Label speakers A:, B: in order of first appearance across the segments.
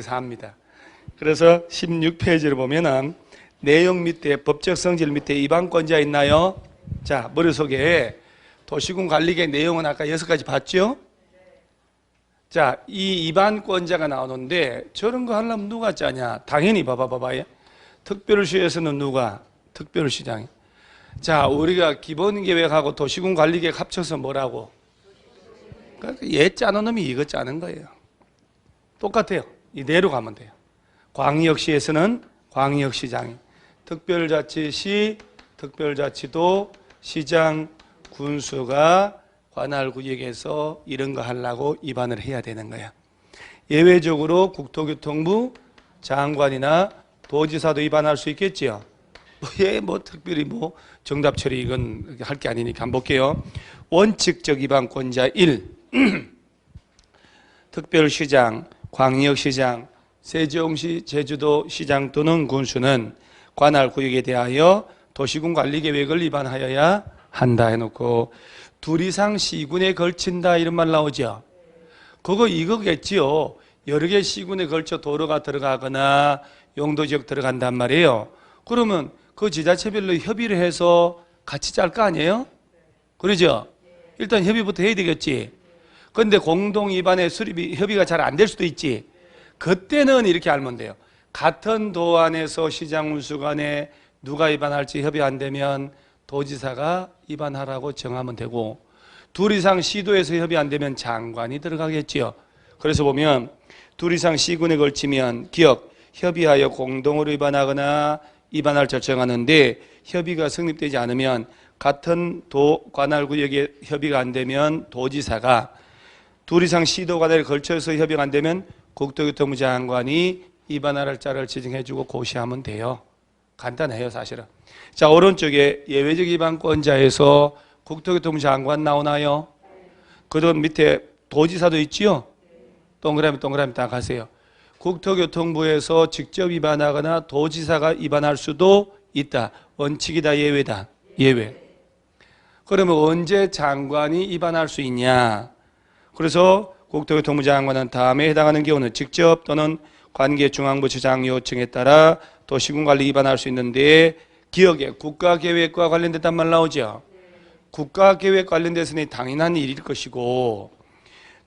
A: 위해서 합니다. 그래서 16페이지를 보면은 내용 밑에 법적 성질 밑에 위반권자 있나요? 자, 머릿속에 도시군 관리계획 내용은 아까 6가지 봤죠? 자, 이 위반권자가 나오는데 저런 거 하려면 누가 짜냐? 당연히 봐봐요. 특별시에서는 누가? 특별시장이. 자, 우리가 기본계획하고 도시군 관리계획 합쳐서 뭐라고? 그러니까 얘 짜는 놈이 이거 짜는 거예요. 똑같아요. 이대로 가면 돼요. 광역시에서는 광역시장이, 특별자치시, 특별자치도, 시장, 군수가 관할구역에서 이런 거 하려고 위반을 해야 되는 거야. 예외적으로 국토교통부 장관이나 도지사도 위반할 수 있겠지요. 뭐 특별히 뭐 정답 처리 이건 할 게 아니니까 한번 볼게요. 원칙적 위반권자 1. 특별시장, 광역시장, 세종시, 제주도 시장 또는 군수는 관할구역에 대하여 도시군 관리계획을 위반하여야 한다 해놓고 둘 이상 시군에 걸친다 이런 말 나오죠. 그거 이거겠지요. 여러 개 시군에 걸쳐 도로가 들어가거나 용도지역 들어간단 말이에요. 그러면 그 지자체별로 협의를 해서 같이 짤 거 아니에요? 그러죠? 일단 협의부터 해야 되겠지. 그런데 공동 위반의 수립이 협의가 잘 안 될 수도 있지. 그때는 이렇게 알면 돼요. 같은 도 안에서 시장 운수 간에 누가 위반할지 협의 안 되면 도지사가 위반하라고 정하면 되고, 둘 이상 시도에서 협의 안 되면 장관이 들어가겠지요. 그래서 보면 둘 이상 시군에 걸치면 기억, 협의하여 공동으로 위반하거나 위반할 결정하는데 협의가 성립되지 않으면 같은 도 관할구역에 협의가 안 되면 도지사가, 둘 이상 시도 관할에 걸쳐서 협의가 안 되면 국토교통부 장관이 위반할 자를 지정해주고 고시하면 돼요. 간단해요, 사실은. 자, 오른쪽에 예외적 위반권자에서 국토교통부 장관 나오나요? 그다음 밑에 도지사도 있지요? 동그라미 딱 하세요. 국토교통부에서 직접 위반하거나 도지사가 위반할 수도 있다. 원칙이다, 예외다? 예외. 그러면 언제 장관이 위반할 수 있냐? 그래서 국토교통부 장관은 다음에 해당하는 경우는 직접 또는 관계중앙부처장 요청에 따라 도시군 관리 위반할 수 있는데, 기억에 국가계획과 관련됐단 말 나오죠. 국가계획 관련돼서는 당연한 일일 것이고,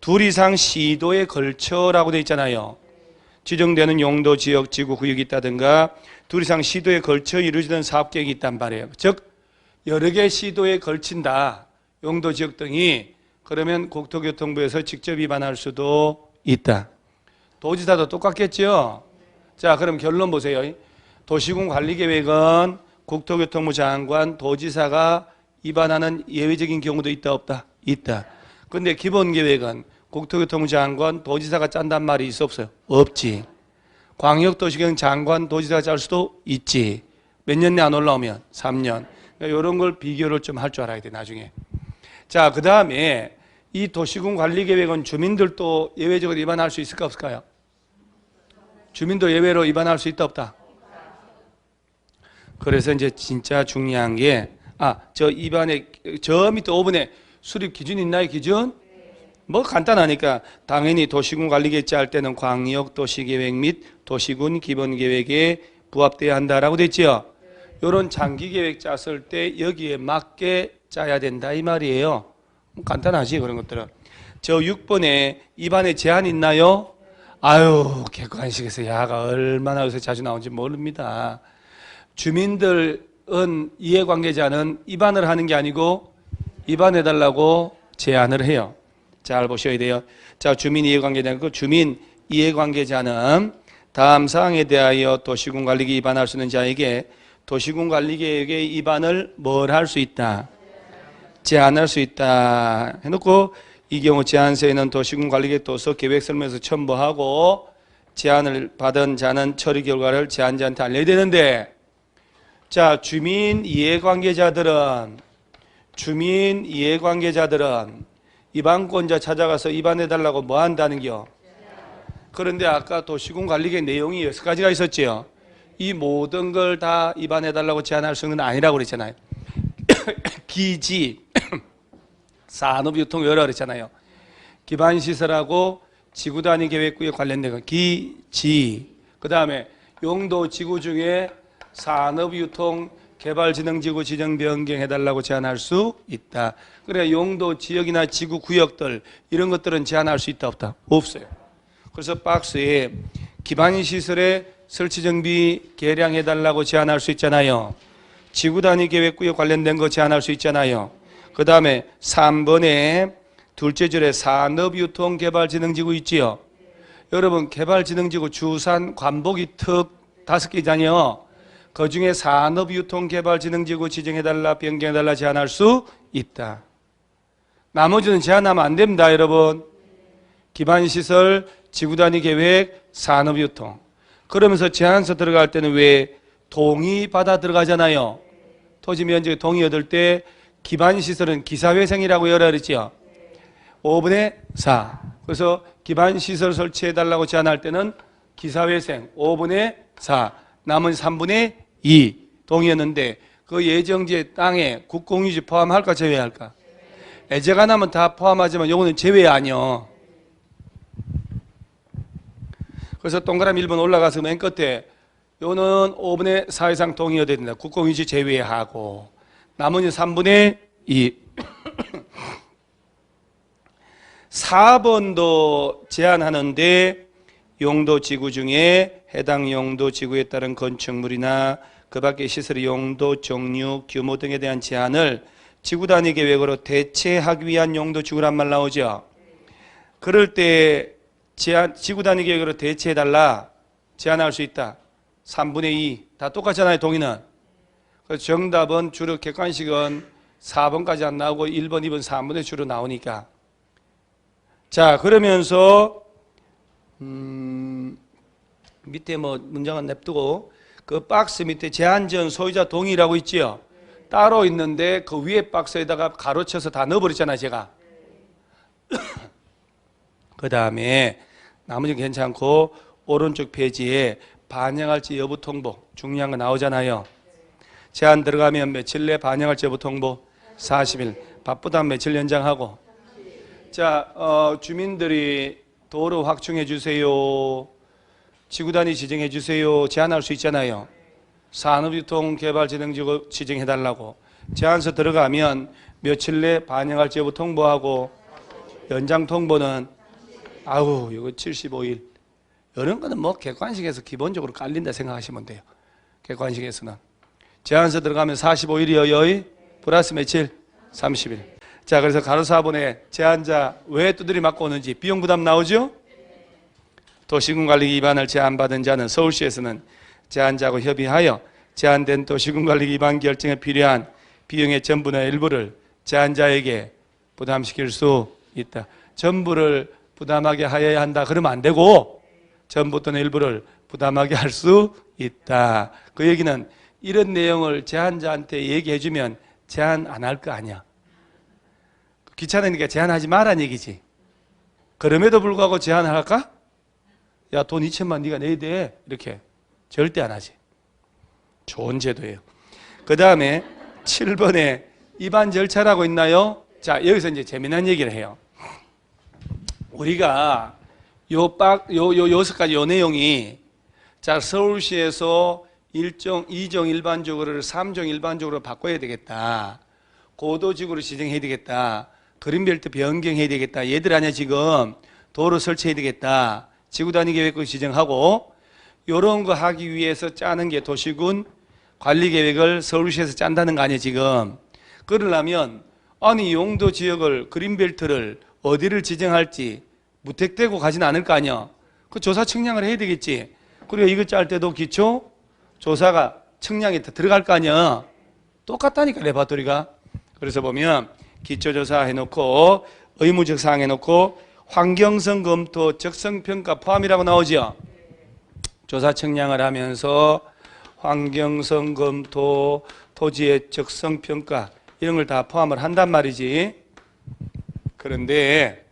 A: 둘 이상 시도에 걸쳐라고 되어 있잖아요. 지정되는 용도, 지역, 지구, 구역이 있다든가 둘 이상 시도에 걸쳐 이루어지는 사업계획이 있단 말이에요. 즉 여러 개 시도에 걸친다, 용도, 지역 등이. 그러면 국토교통부에서 직접 위반할 수도 있다. 도지사도 똑같겠죠. 자, 그럼 결론 보세요. 도시군 관리계획은 국토교통부 장관, 도지사가 위반하는 예외적인 경우도 있다, 없다? 있다. 근데 기본계획은 국토교통부 장관, 도지사가 짠단 말이 있어, 없어요? 없지. 광역도시계획 장관, 도지사가 짤 수도 있지. 몇 년 내 안 올라오면? 3년. 그러니까 이런 걸 비교를 좀 할 줄 알아야 돼, 나중에. 자, 그 다음에 이 도시군 관리계획은 주민들도 예외적으로 위반할 수 있을까, 없을까요? 주민도 예외로 위반할 수 있다, 없다? 그래서 이제 진짜 중요한 게, 저 위반에, 저 밑에 5번에 수립 기준 있나요, 기준? 뭐 간단하니까 당연히 도시군 관리계획 짤 때는 광역도시계획 및 도시군 기본계획에 부합돼야 한다라고 됐죠. 이런 장기계획 짰을 때 여기에 맞게 짜야 된다 이 말이에요. 간단하지 그런 것들은. 저 6번에 위반에 제한 있나요? 아유, 객관식에서 야가 얼마나 요새 자주 나오는지 모릅니다. 주민들은, 이해관계자는 위반을 하는 게 아니고 위반해달라고 제안을 해요. 잘 보셔야 돼요. 자, 주민 이해관계자는, 주민 이해관계자는 다음 사항에 대하여 도시군 관리계획 위반할 수 있는 자에게 도시군 관리계획의 위반을 뭘 할 수 있다? 제안할 수 있다 해놓고, 이 경우 제안서에는 도시군 관리계획 도서 계획 설명서 첨부하고 제안을 받은 자는 처리 결과를 제안자한테 알려야 되는데, 자, 주민 이해관계자들은 위반권자 찾아가서 위반해달라고 뭐 한다는겨? 그런데 아까 도시군 관리계획 내용이 6가지가 있었지요. 이 모든 걸 다 위반해달라고 제안할 수는 아니라고 그랬잖아요. 기지, 산업유통 여러 그랬잖아요. 기반시설하고 지구 단위 계획구에 관련된 거 기지. 그다음에 용도 지구 중에 산업유통개발진흥지구 지정 변경해달라고 제안할 수 있다. 그래 용도 지역이나 지구 구역들 이런 것들은 제한할 수 있다 없다? 없어요. 그래서 박스에 기반시설의 설치 정비 개량해달라고 제안할 수 있잖아요. 지구 단위 계획구에 관련된 거 제안할 수 있잖아요. 그 다음에 3번에 둘째 줄에 산업유통개발진흥지구 있지요. 여러분 개발진흥지구 주산 관복이 특 5개잖아요. 그 중에 산업유통개발진흥지구 지정해달라 변경해달라 제안할 수 있다. 나머지는 제한하면 안 됩니다. 여러분 기반시설, 지구단위 계획, 산업유통. 그러면서 제안서 들어갈 때는 왜 동의 받아 들어가잖아요. 토지 면적 동의 얻을 때 기반시설은 기사회생이라고 열어 그랬죠. 5분의 4. 그래서 기반시설 설치해달라고 제안할 때는 기사회생 5분의 4. 남은 3분의 2 동의했는데 그 예정지의 땅에 국공유지 포함할까 제외할까? 애제가 나면 다 포함하지만 요거는 제외 아니요. 그래서 동그라미 1번 올라가서 맨 끝에 요는 5분의 4 이상 동의해야 된다. 국공유지 제외하고 나머지 3분의 2. 4번도 제한하는데 용도 지구 중에 해당 용도 지구에 따른 건축물이나 그 밖의 시설의 용도, 종류, 규모 등에 대한 제한을 지구 단위 계획으로 대체하기 위한 용도 지구란 말 나오죠. 그럴 때 지구 단위 계획으로 대체해달라 제한할 수 있다. 3분의 2 다 똑같잖아요. 동의는. 그래서 정답은 주로 객관식은 4번까지 안 나오고 1번, 2번, 3번에 주로 나오니까. 자 그러면서 밑에 뭐 문장은 냅두고 그 박스 밑에 제한전 소유자 동의라고 있지요. 따로 있는데 그 위에 박스에다가 가로쳐서 다 넣어버렸잖아요. 제가. 그 다음에 나머지는 괜찮고 오른쪽 페이지에 반영할지 여부 통보 중요한 거 나오잖아요. 제한 들어가면 며칠 내 반영할지 여부 통보 40일. 바쁘다면 며칠 연장하고. 자 주민들이 도로 확충해 주세요. 지구단위 지정해 주세요. 제한할 수 있잖아요. 산업유통개발진흥지구 지정해달라고. 제안서 들어가면 며칠 내 반영할지 여부 통보하고 연장 통보는 아우 이거 75일. 이런 거는 뭐 객관식에서 기본적으로 깔린다 생각하시면 돼요. 객관식에서는. 제안서 들어가면 45일이요. 플러스 며칠? 30일. 자 그래서 가로 4번에 제한자 왜 두드리 맞고 오는지 비용 부담 나오죠? 도시군관리 위반을 제한받은 자는 서울시에서는 제한자하고 협의하여 제한된 도시군관리 위반 결정에 필요한 비용의 전부나 일부를 제한자에게 부담시킬 수 있다. 전부를 부담하게 하여야 한다 그러면 안 되고 전부 또는 일부를 부담하게 할 수 있다. 그 얘기는 이런 내용을 제한자한테 얘기해 주면 제한 안 할 거 아니야. 귀찮으니까 제한하지 말란 얘기지. 그럼에도 불구하고 제한을 할까? 야, 돈 2천만 네가 내야 돼. 이렇게 절대 안 하지. 좋은 제도예요. 그 다음에 7번에 위반 절차라고 있나요? 자, 여기서 이제 재미난 얘기를 해요. 우리가 요 6가지 요 내용이 자, 서울시에서 2종 일반적으로를 3종 일반적으로 바꿔야 되겠다. 고도지구로 지정해야 되겠다. 그린벨트 변경해야 되겠다. 얘들 아니야 지금 도로 설치해야 되겠다. 지구단위 계획을 지정하고 이런 거 하기 위해서 짜는 게 도시군 관리계획을 서울시에서 짠다는 거 아니에요 지금. 그러려면 아니 용도 지역을 그린벨트를 어디를 지정할지 무택되고 가진 않을 거 아니야. 그 조사 측량을 해야 되겠지. 그리고 이거 짤 때도 기초 조사가 측량에 들어갈 거 아니야. 똑같다니까 레파토리가. 그래서 보면 기초조사 해놓고 의무적 사항 해놓고 환경성 검토 적성평가 포함이라고 나오죠. 조사 측량을 하면서 환경성 검토 토지의 적성평가 이런 걸 다 포함을 한단 말이지. 그런데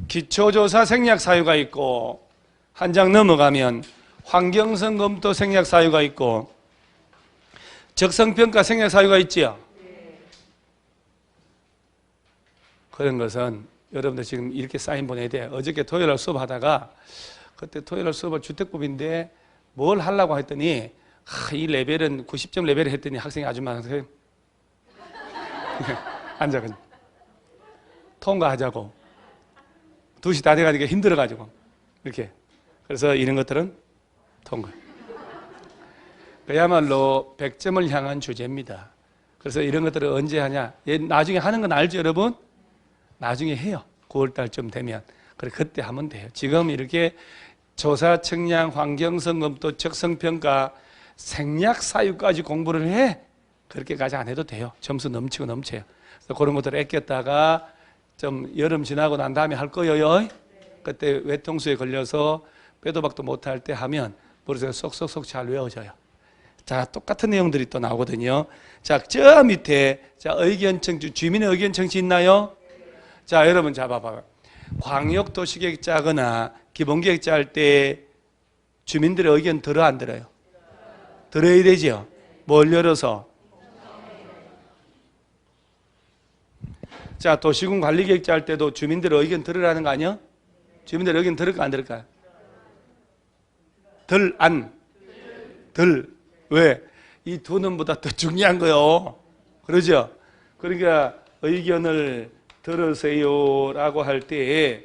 A: 기초조사 생략 사유가 있고 한 장 넘어가면 환경성 검토 생략 사유가 있고 적성평가 생략 사유가 있지요. 그런 것은 여러분들 지금 이렇게 사인 보내야 돼. 어저께 토요일날 수업하다가 그때 토요일날 수업을 주택법인데 뭘 하려고 했더니 이 레벨은 90점 레벨을 했더니 학생이 아주 많아서 앉아가지고 통과하자고 2시 다 돼가니까 힘들어가지고 이렇게 그래서 이런 것들은 통과. 그야말로 100점을 향한 주제입니다. 그래서 이런 것들을 언제 하냐? 나중에 하는 건 알죠, 여러분? 나중에 해요. 9월달쯤 되면. 그때 하면 돼요. 지금 이렇게 조사, 측량, 환경성검토, 적성평가, 생략사유까지 공부를 해. 그렇게까지 안 해도 돼요. 점수 넘치고 넘쳐요. 그래서 그런 것들을 아꼈다가 좀 여름 지나고 난 다음에 할 거예요. 그때 외통수에 걸려서 빼도 박도 못할 때 하면 머릿속에 쏙쏙쏙 잘 외워져요. 자, 똑같은 내용들이 또 나오거든요. 자, 저 밑에 자 의견 청취, 주민의 의견 청취 있나요? 자, 여러분 잡아봐요. 광역도시계획 짜거나 기본계획 짤 때 주민들의 의견 들어 안 들어요? 들어야 되죠. 뭘 열어서? 자, 도시군 관리계획 짤 때도 주민들의 의견 들으라는 거 아니야? 주민들의 의견 들을까 안 들을까? 들. 왜? 이 두 놈보다 더 중요한 거요. 그러죠? 그러니까 의견을 들으세요라고 할 때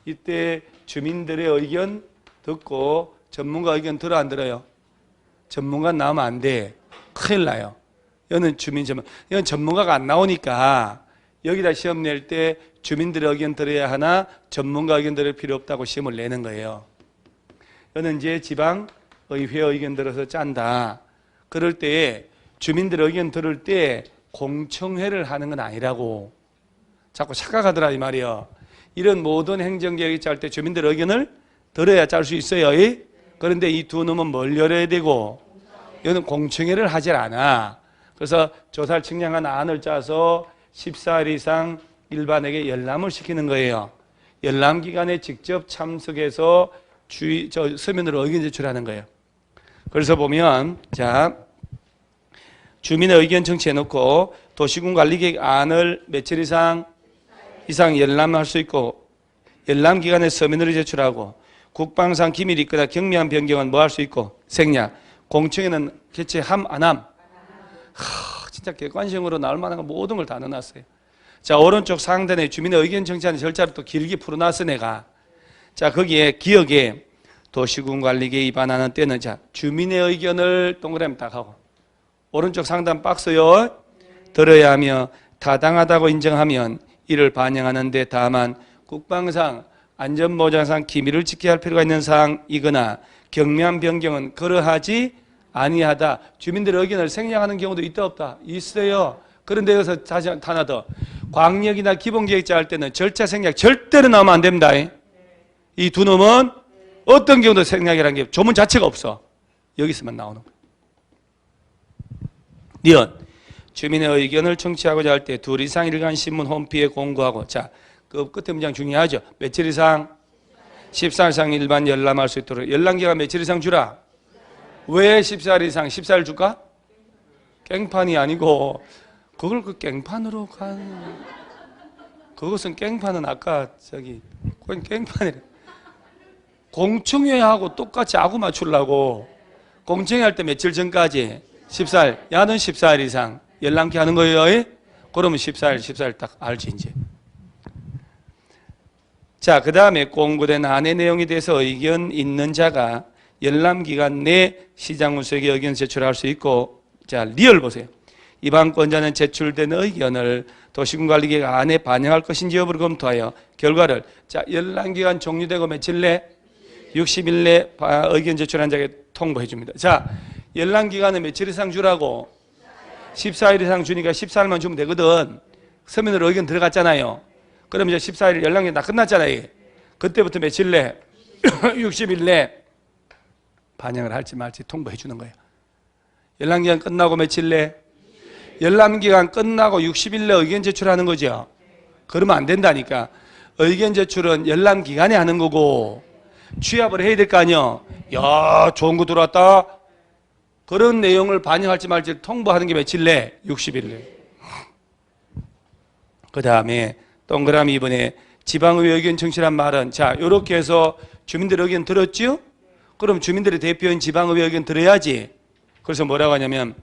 A: 이때 주민들의 의견 듣고 전문가 의견 들어 안 들어요? 전문가 나오면 안 돼. 큰일 나요. 이거는 이건 전문가가 안 나오니까 여기다 시험 낼 때 주민들의 의견 들어야 하나 전문가 의견 들을 필요 없다고 시험을 내는 거예요. 이거는 이제 지방의회 의견 들어서 짠다. 그럴 때 주민들의 의견 들을 때 공청회를 하는 건 아니라고 자꾸 착각하더라 이 말이요. 이런 모든 행정계획이 짤 때 주민들의 의견을 들어야 짤 수 있어요. 그런데 이 두 놈은 뭘 열어야 되고 이거는 공청회를 하질 않아. 그래서 조사를 측량한 안을 짜서 14일 이상 일반에게 열람을 시키는 거예요. 열람기간에 직접 참석해서 서면으로 의견 제출하는 거예요. 그래서 보면 자 주민의 의견 청취해놓고 도시군 관리계획 안을 며칠 이상 열람할 수 있고 열람기간에 서면으로 제출하고 국방상 기밀이 있거나 경미한 변경은 뭐 할 수 있고 생략. 공청회는 개최함 안 함? 진짜 객관식으로 나올 만한 모든 걸 다 넣어놨어요. 자, 오른쪽 상단에 주민의 의견 청취하는 절차를 또 길게 풀어놨어 내가. 자, 거기에 기억에 도시군 관리계획 위반하는 때는 자 주민의 의견을 동그라미 딱 하고 오른쪽 상단 박스요. 들어야 하며 타당하다고 인정하면 이를 반영하는데 다만 국방상 안전보장상 기밀을 지켜야 할 필요가 있는 사항이거나 경미한 변경은 그러하지 아니하다. 주민들의 의견을 생략하는 경우도 있다 없다? 있어요. 그런데 여기서 다시 하나 더. 광역이나 기본계획자 할 때는 절차 생략 절대로 나오면 안 됩니다. 이 두 놈은 어떤 경우도 생략이라는 게 조문 자체가 없어. 여기서만 나오는 거예요. 니은 주민의 의견을 청취하고자 할 때 둘 이상 일간 신문 홈피에 공고하고 자, 그 끝에 문장 중요하죠. 며칠 이상? 14일 이상 일반 열람할 수 있도록 열람기간 며칠 이상 주라. 왜 14일 이상? 14일 줄까? 깽판이 아니고 그걸 그 깽판으로 간 그것은 깽판은 아까 그건 깽판이래. 공청회하고 똑같이 아구 맞추려고 공청회 할 때 며칠 전까지 14일 야는 14일 이상 열람기 하는 거예요. 그러면 14일 딱 알지 이제. 자, 그 다음에 공고된 안의 내용에 대해서 의견 있는 자가 열람기간 내 시장군수에게 의견 제출할 수 있고 자, 리얼 보세요. 이방권자는 제출된 의견을 도시군관리계획 안에 반영할 것인지 여부를 검토하여 결과를 자, 열람기간 종료되고 며칠 내 60일 내 의견 제출한 자에게 통보해 줍니다. 자, 열람기간은 며칠 이상 주라고? 14일 이상 주니까 14일만 주면 되거든. 서면으로 의견 들어갔잖아요. 그럼 이제 14일 열람기간 다 끝났잖아요. 그때부터 며칠 내? 60일 내 반영을 할지 말지 통보해 주는 거예요. 열람기간 끝나고 며칠 내? 열람기간 끝나고 60일 내 의견 제출하는 거죠. 그러면 안 된다니까. 의견 제출은 열람기간에 하는 거고 취합을 해야 될 거 아니에요. 야, 좋은 거 들어왔다. 그런 내용을 반영할지 말지 통보하는 게 며칠 내? 60일 내. 그 다음에 동그라미 2번에 지방의회 의견 청취란 말은 자, 요렇게 해서 주민들 의견 들었죠? 그럼 주민들의 대표인 지방의회 의견 들어야지. 그래서 뭐라고 하냐면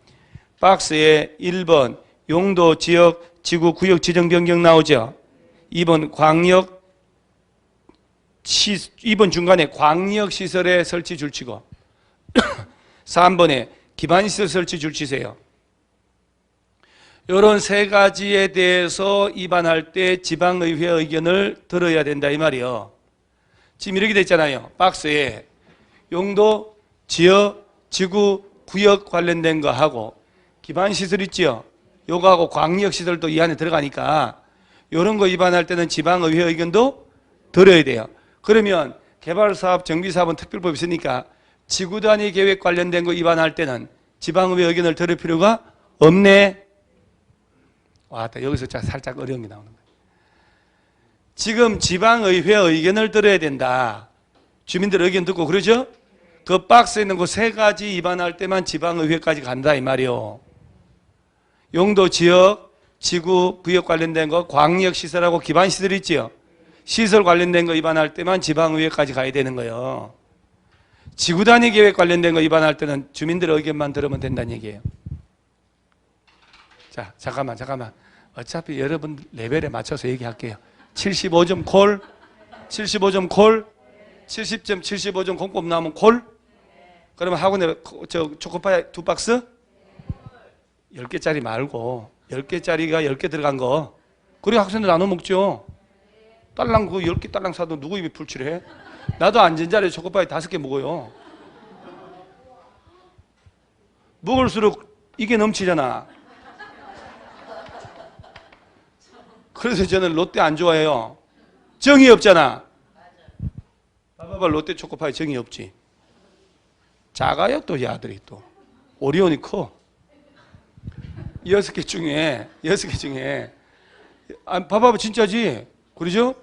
A: 박스에 1번 용도, 지역, 지구, 구역 지정 변경 나오죠. 2번 광역 2번 중간에 광역시설의 설치 줄치고 3번에 기반시설 설치 줄치세요. 이런 세 가지에 대해서 입안할 때 지방의회 의견을 들어야 된다 이 말이요. 지금 이렇게 됐잖아요. 박스에 용도, 지역, 지구, 구역 관련된 거 하고 기반시설 있죠. 요거하고 광역시설도 이 안에 들어가니까 이런 거 입안할 때는 지방의회 의견도 들어야 돼요. 그러면 개발사업, 정비사업은 특별법이 있으니까 지구단위 계획 관련된 거 입안할 때는 지방의회 의견을 들을 필요가 없네. 왔다, 여기서 살짝 어려운 게 나오는 거예요. 지금 지방의회 의견을 들어야 된다. 주민들 의견 듣고 그러죠? 그 박스에 있는 그 세 가지 입안할 때만 지방의회까지 간다 이 말이요. 용도, 지역, 지구, 구역 관련된 거, 광역시설하고 기반시설 있지요. 시설 관련된 거 입안할 때만 지방의회까지 가야 되는 거예요. 지구단위 계획 관련된 거 입안할 때는 주민들 의견만 들으면 된다는 얘기예요. 자, 잠깐만. 어차피 여러분 레벨에 맞춰서 얘기할게요. 75점 콜, 75점 콜, 70점 75점 공법 나오면 콜. 그러면 학원에 초코파이 2박스? 10개짜리 말고 10개짜리가 10개 들어간 거. 그래 학생들 나눠 먹죠. 딸랑 그 10개 딸랑 사도 누구 입에 풀칠해? 나도 앉은 자리에 초코파이 5개 먹어요. 먹을수록 이게 넘치잖아. 그래서 저는 롯데 안 좋아해요. 정이 없잖아. 봐봐, 롯데 초코파이 정이 없지. 작아요 또 이 아들이 또. 오리온이 커. 6개 중에 봐봐 진짜지. 그러죠?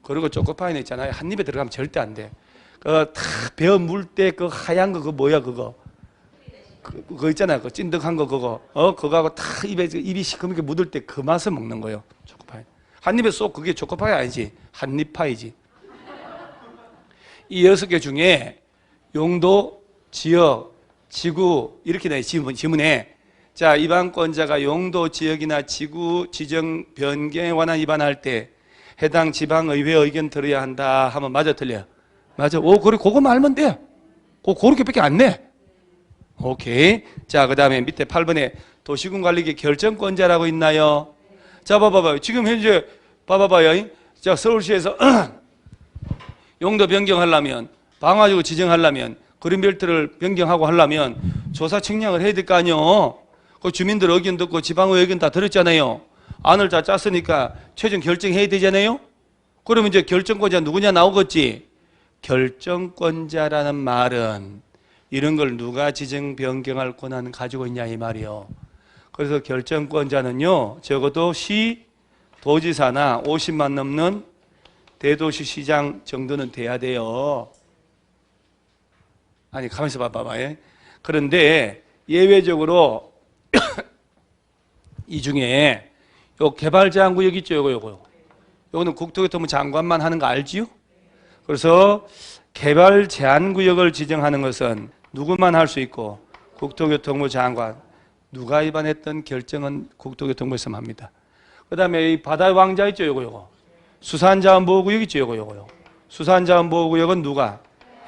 A: 그리고 초코파이는 있잖아요. 한 입에 들어가면 절대 안 돼. 그 다 베어 물 때 그 하얀 거 그거 뭐야 그거. 그거 있잖아요. 그 찐득한 거 그거. 그거하고 다 입이 시커멓게 묻을 때 그 맛을 먹는 거예요. 초코파이. 한 입에 쏙 그게 초코파이 아니지. 한입 파이지. 이 6개 중에 용도, 지역, 지구 이렇게 돼 지문에. 자, 입안권자가 용도, 지역이나 지구 지정 변경에 관한 입안할 때 해당 지방의회 의견 들어야 한다 하면 맞아 틀려? 맞아. 그래 그거만 알면 돼. 그렇게밖에 안 내. 오케이. 자, 그 다음에 밑에 8번에 도시군관리계 결정권자라고 있나요? 자, 봐봐요. 지금 현재 봐봐요. 자, 서울시에서 용도 변경하려면 방화지구 지정하려면 그린벨트를 변경하고 하려면 조사 측량을 해야 될 거 아니요. 그 주민들 의견 듣고 지방의회 의견 다 들었잖아요. 안을 다 짰으니까 최종 결정해야 되잖아요. 그러면 이제 결정권자 누구냐 나오겠지. 결정권자라는 말은 이런 걸 누가 지정 변경할 권한을 가지고 있냐 이 말이요. 그래서 결정권자는요 적어도 시 도지사나 50만 넘는 대도시 시장 정도는 돼야 돼요. 아니 가만있어 봐봐. 그런데 예외적으로 이 중에 요 개발제한구역 있죠. 요거는 국토교통부 장관만 하는 거 알지요? 그래서 개발제한구역을 지정하는 것은 누구만 할 수 있고 국토교통부 장관. 누가 위반했던 결정은 국토교통부에서만 합니다. 그 다음에 이 바다의 왕자 있죠. 요거. 수산자원보호구역 있죠. 요거. 수산자원보호구역은 누가?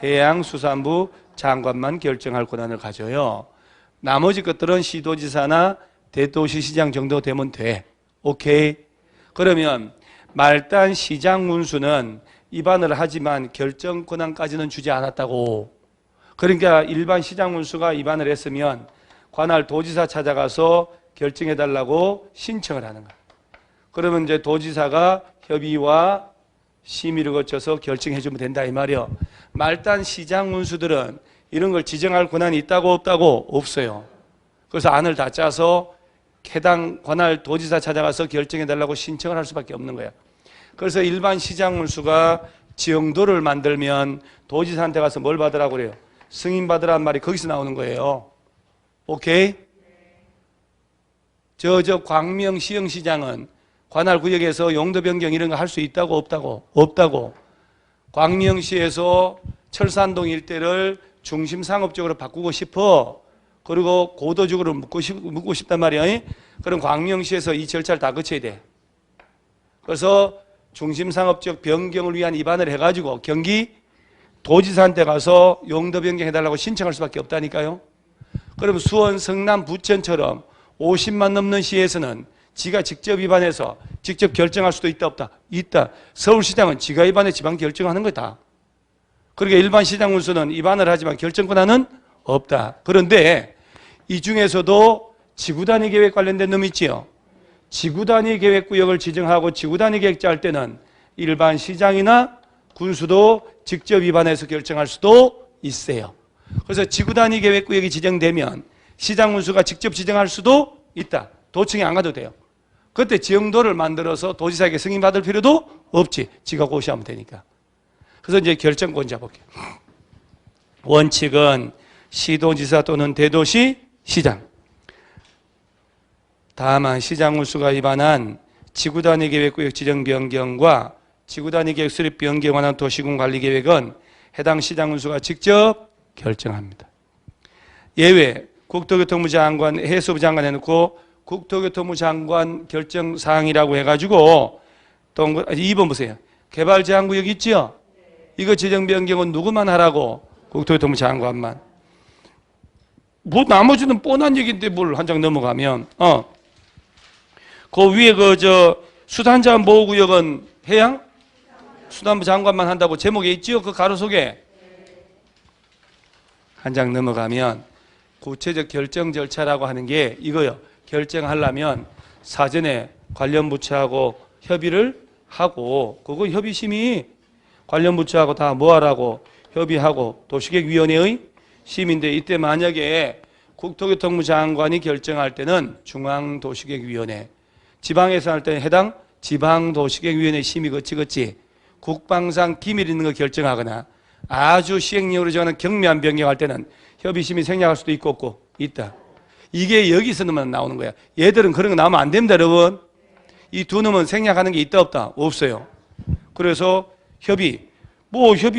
A: 해양수산부 장관만 결정할 권한을 가져요. 나머지 것들은 시도지사나 대도시시장 정도 되면 돼. 오케이. 그러면 말단 시장 문수는 위반을 하지만 결정 권한까지는 주지 않았다고. 그러니까 일반 시장 문수가 위반을 했으면 관할 도지사 찾아가서 결정해달라고 신청을 하는 거야. 그러면 이제 도지사가 협의와 심의를 거쳐서 결정해주면 된다 이 말이요. 말단 시장 문수들은 이런 걸 지정할 권한이 있다고 없다고? 없어요. 그래서 안을 다 짜서 해당 관할 도지사 찾아가서 결정해달라고 신청을 할 수밖에 없는 거야. 그래서 일반 시장 문수가 지형도를 만들면 도지사한테 가서 뭘 받으라고 그래요? 승인 받으라는 말이 거기서 나오는 거예요. 오케이? 저 광명시흥시장은 관할 구역에서 용도 변경 이런 거 할 수 있다고 없다고? 없다고. 광명시에서 철산동 일대를 중심 상업적으로 바꾸고 싶어. 그리고 고도적으로 묻고 싶단 말이야. 그럼 광명시에서 이 절차를 다 거쳐야 돼. 그래서 중심 상업적 변경을 위한 입안을 해가지고 경기 도지사한테 가서 용도 변경해달라고 신청할 수밖에 없다니까요. 그럼 수원, 성남, 부천처럼 50만 넘는 시에서는 지가 직접 입안해서 직접 결정할 수도 있다 없다? 있다. 서울시장은 지가 입안해 지방 결정하는 거다. 그러니까 일반 시장 문서는 입안을 하지만 결정권한은 없다. 그런데 이 중에서도 지구단위 계획 관련된 놈이 있지요. 지구단위 계획구역을 지정하고 지구단위 계획 짤 때는 일반 시장이나 군수도 직접 입안해서 결정할 수도 있어요. 그래서 지구단위 계획구역이 지정되면 시장 군수가 직접 지정할 수도 있다. 도청에 안 가도 돼요. 그때 지형도를 만들어서 도지사에게 승인받을 필요도 없지. 지가 고시하면 되니까. 그래서 이제 결정권 잡을게요. 원칙은 시도지사 또는 대도시 시장. 다만 시장 군수가 위반한 지구단위 계획구역 지정 변경과 지구단위 계획 수립 변경에 관한 도시군 관리 계획은 해당 시장 군수가 직접 결정합니다. 예외 국토교통부 장관, 해수부 장관 해놓고 국토교통부 장관 결정 사항이라고 해가지고 또 2번 보세요. 개발제한구역 있지요? 이거 지정 변경은 누구만 하라고? 국토교통부 장관만. 뭐 나머지는 뻔한 얘기인데 뭘 한 장 넘어가면 그 위에 수산자원 보호구역은 해양 수산부 장관만 한다고 제목에 있지요? 그 가로 속에 한 장 넘어가면 구체적 결정 절차라고 하는 게 이거요. 결정하려면 사전에 관련 부처하고 협의를 하고 그거 협의심의 관련 부처하고 다 뭐하라고 협의하고 도시계획위원회의 심인데 이때 만약에 국토교통부 장관이 결정할 때는 중앙도시계획위원회, 지방에서 할 때는 해당 지방도시계획위원회 심의 거치 국방상 기밀 있는 거 결정하거나 아주 시행령으로 정하는 경미한 변경할 때는 협의심이 생략할 수도 있고 없고 있다. 이게 여기서만 나오는 거야. 얘들은 그런 거 나오면 안 됩니다, 여러분. 이 두 놈은 생략하는 게 있다 없다? 없어요. 그래서 협의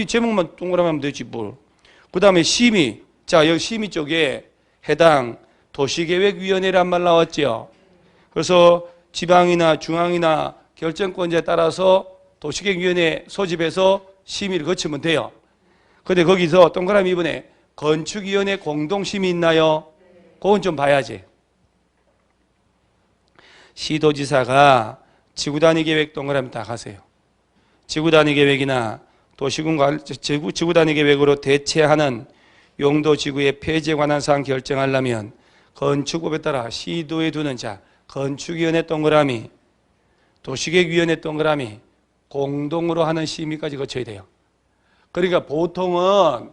A: 제목만 동그라미 하면 되지 뭘. 그 다음에 심의. 자, 여기 심의 쪽에 해당 도시계획위원회란 말 나왔죠. 그래서 지방이나 중앙이나 결정권자에 따라서 도시계획위원회 소집해서 심의를 거치면 돼요. 근데 거기서 동그라미 이번에 건축위원회 공동심의 있나요? 그건 좀 봐야지. 시도지사가 지구단위 계획 동그라미 딱 하세요. 지구단위 계획이나 도시군 지구단위 계획으로 대체하는 용도지구의 폐지에 관한 사항 결정하려면 건축법에 따라 시도에 두는 자, 건축위원회 동그라미, 도시계획위원회 동그라미, 공동으로 하는 심의까지 거쳐야 돼요. 그러니까 보통은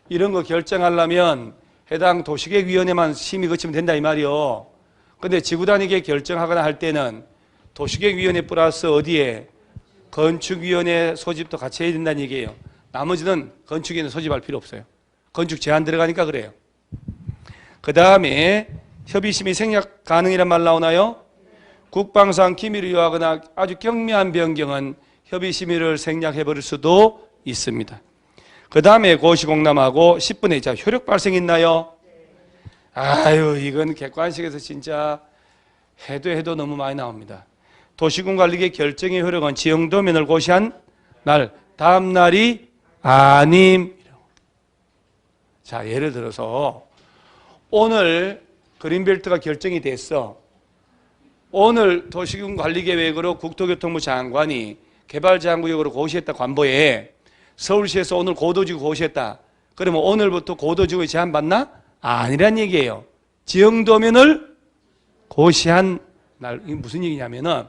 A: 이런 거 결정하려면 해당 도시계획위원회만 심의 거치면 된다 이 말이요. 근데 지구단위계 결정하거나 할 때는 도시계획위원회 플러스 어디에 건축위원회 소집도 같이 해야 된다는 얘기예요. 나머지는 건축위원회 소집할 필요 없어요. 건축 제한 들어가니까 그래요. 그 다음에 협의심의 생략 가능이란 말 나오나요? 국방상 기밀을 요하거나 아주 경미한 변경은 협의심의를 생략해버릴 수도 있습니다. 그 다음에 고시공람하고 10분의 자 효력 발생 있나요? 아유 이건 객관식에서 진짜 해도 너무 많이 나옵니다. 도시군관리계 결정의 효력은 지형도면을 고시한 날 다음 날이 아님. 자 예를 들어서 오늘 그린벨트가 결정이 됐어. 오늘 도시군관리계획으로 국토교통부 장관이 개발제한구역으로 고시했다 관보에 서울시에서 오늘 고도지구 고시했다. 그러면 오늘부터 고도지구에 제한받나? 아니란 얘기예요. 지형도면을 고시한 날. 이게 무슨 얘기냐면은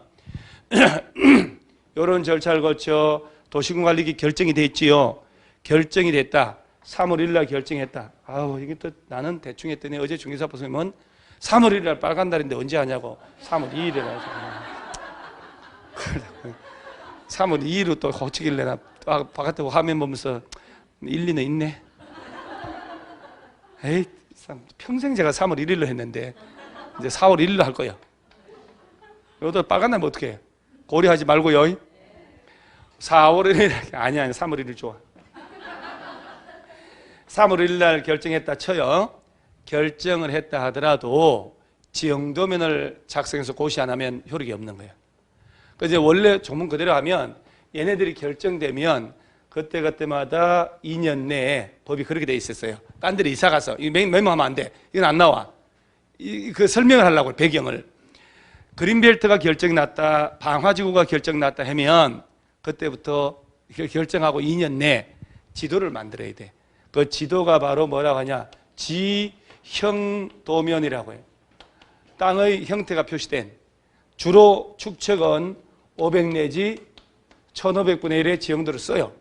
A: 이런 절차를 거쳐 도시군관리계 결정이 됐지요. 결정이 됐다. 3월 1일 날 결정했다. 아우 이게 또 나는 대충 했더니 어제 중개사 보시면 3월 1일 날 빨간 날인데 언제 하냐고. 3월 2일에 하죠. 3월 2일로 또 고치길래 나 바깥에 화면 보면서 일리는 있네. 에이 평생 제가 3월 1일로 했는데 이제 4월 1일로 할 거야. 여기다 빨간 날면 어떻게 해? 고려하지 말고요. 4월 1일, 아니 3월 1일 좋아. 3월 1일 날 결정했다 쳐요. 결정을 했다 하더라도 지형도면을 작성해서 고시 안 하면 효력이 없는 거예요. 그래서 원래 조문 그대로 하면 얘네들이 결정되면 그때마다 2년 내에 법이 그렇게 돼 있었어요. 딴 데로 이사 가서 이 메모하면 안 돼. 이건 안 나와. 그 설명을 하려고 배경을. 그린벨트가 결정이 났다, 방화지구가 결정 났다 하면 그때부터 결정하고 2년 내에 지도를 만들어야 돼. 그 지도가 바로 뭐라고 하냐? 지형도면이라고 해요. 땅의 형태가 표시된, 주로 축척은 500 내지 1500분의 1의 지형도를 써요.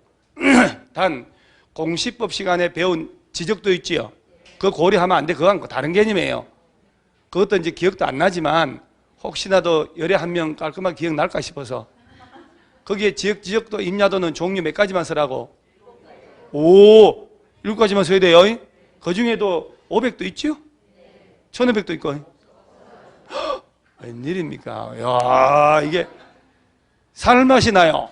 A: 단 공시법 시간에 배운 지적도 있지요. 그거 고려하면 안 돼. 그건 다른 개념이에요. 그것도 이제 기억도 안 나지만 혹시나도 열에 한 명 깔끔하게 기억날까 싶어서 거기에 지적도 임야도는 종류 몇 가지만 쓰라고. 7가지만 써야 돼요. 그 중에도 500도 있죠? 1500도 있고. 웬일입니까? 야, 이게 살맛이 나요.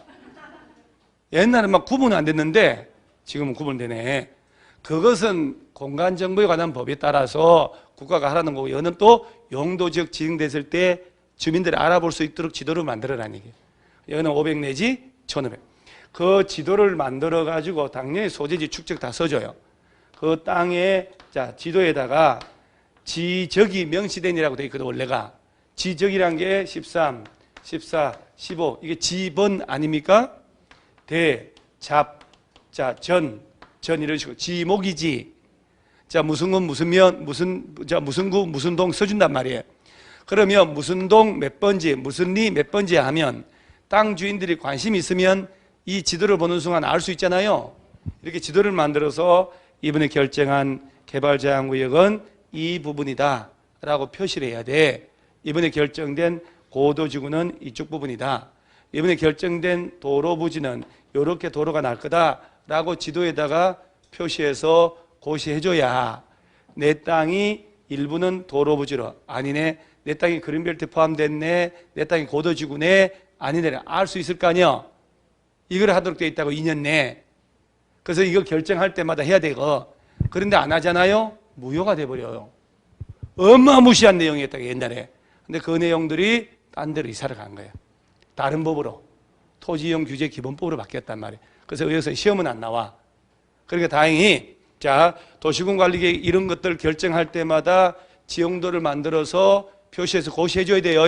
A: 옛날에 막 구분이 안 됐는데 지금은 구분되네. 그것은 공간정보에 관한 법에 따라서 국가가 하라는 거고, 이거는 또 용도지역 지정됐을 때 주민들이 알아볼 수 있도록 지도를 만들어라는 얘기예요. 이거는 500 내지 1500. 그 지도를 만들어 가지고 당연히 소재지 축적 다 써줘요. 그 땅에, 자, 지도에다가 지적이 명시된이라고 되어 있거든. 원래가 지적이란 게 13, 14, 15 이게 지번 아닙니까? 대, 잡, 자, 전 이런 식으로 지목이지. 자, 무슨 군, 무슨 면, 무슨 구, 무슨 동 써준단 말이에요. 그러면 무슨 동 몇 번지, 무슨 리 몇 번지 하면 땅 주인들이 관심이 있으면 이 지도를 보는 순간 알 수 있잖아요. 이렇게 지도를 만들어서 이번에 결정한 개발제한구역은 이 부분이다 라고 표시를 해야 돼. 이번에 결정된 고도지구는 이쪽 부분이다. 이번에 결정된 도로 부지는 이렇게 도로가 날 거다 라고 지도에다가 표시해서 고시해줘야 내 땅이 일부는 도로 부지로, 아니네, 내 땅이 그린벨트 포함됐네, 내 땅이 고도지구네, 아니네, 알 수 있을 거 아니야. 이걸 하도록 되어 있다고 2년 내에. 그래서 이거 결정할 때마다 해야 되고, 그런데 안 하잖아요. 무효가 돼버려요. 어마무시한 내용이었다고 옛날에. 근데 그 내용들이 딴 데로 이사를 간 거예요. 다른 법으로. 토지이용 규제 기본법으로 바뀌었단 말이에요. 그래서 여기서 시험은 안 나와. 그러니까 다행히, 자, 도시군 관리계획 이런 것들 결정할 때마다 지형도를 만들어서 표시해서 고시해줘야 돼요.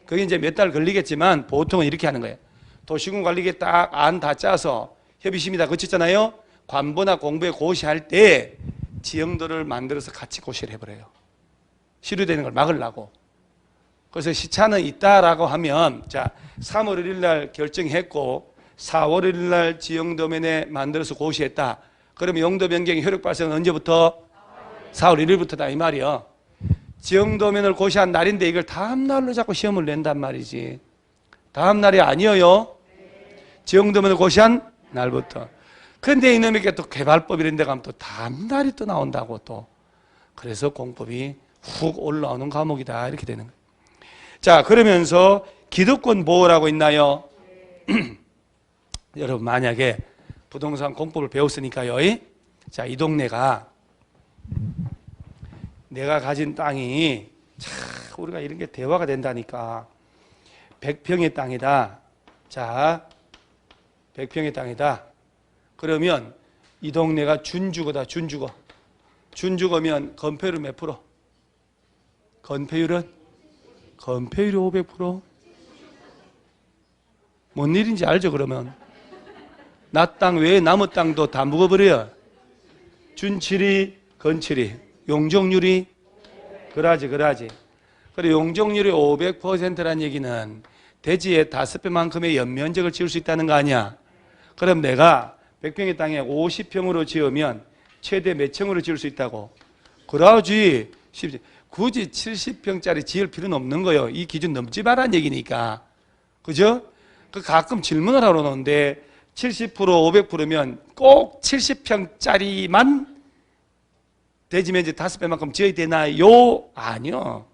A: 그게 이제 몇 달 걸리겠지만 보통은 이렇게 하는 거예요. 도시군 관리계획 딱 안 다 짜서 협의심이 다 거쳤잖아요. 관보나 공부에 고시할 때 지형도를 만들어서 같이 고시를 해버려요. 시류되는 걸 막으려고. 그래서 시차는 있다라고 하면, 자, 3월 1일 날 결정했고 4월 1일 날 지형도면에 만들어서 고시했다. 그러면 용도 변경의 효력 발생은 언제부터? 4월 1일부터다 이 말이요. 지형도면을 고시한 날인데 이걸 다음 날로 자꾸 시험을 낸단 말이지. 다음 날이 아니에요. 지형도면을 고시한 날부터. 그런데 이놈에게 또 개발법 이런 데 가면 또 다음 날이 또 나온다고 또. 그래서 공법이 훅 올라오는 과목이다 이렇게 되는 거예요. 자, 그러면서 기득권 보호라고 있나요? 여러분 만약에 부동산 공법을 배웠으니까요. 자, 이 동네가 내가 가진 땅이 참 우리가 이런 게 대화가 된다니까. 100평의 땅이다. 자, 100평의 땅이다. 그러면 이 동네가 준주거다. 준주거. 준주거면 건폐율 몇 프로? 건폐율은? 건폐율이 500%? 뭔 일인지 알죠 그러면? 나 땅 외에 나무 땅도 다 묵어버려요. 준칠이, 건칠이, 용적률이 그러지. 그래 용적률이 500%란 얘기는 대지의 5배만큼의 연면적을 지을 수 있다는 거 아니야. 그럼 내가 100평의 땅에 50평으로 지으면 최대 몇 층으로 지을 수 있다고? 그러지. 굳이 70평짜리 지을 필요는 없는 거예요. 이 기준 넘지 말라는 얘기니까. 그죠? 그 가끔 질문을 하러 오는데 70% 500%면 꼭 70평짜리만 대지 면적 5배만큼 지어야 되나요? 아니요.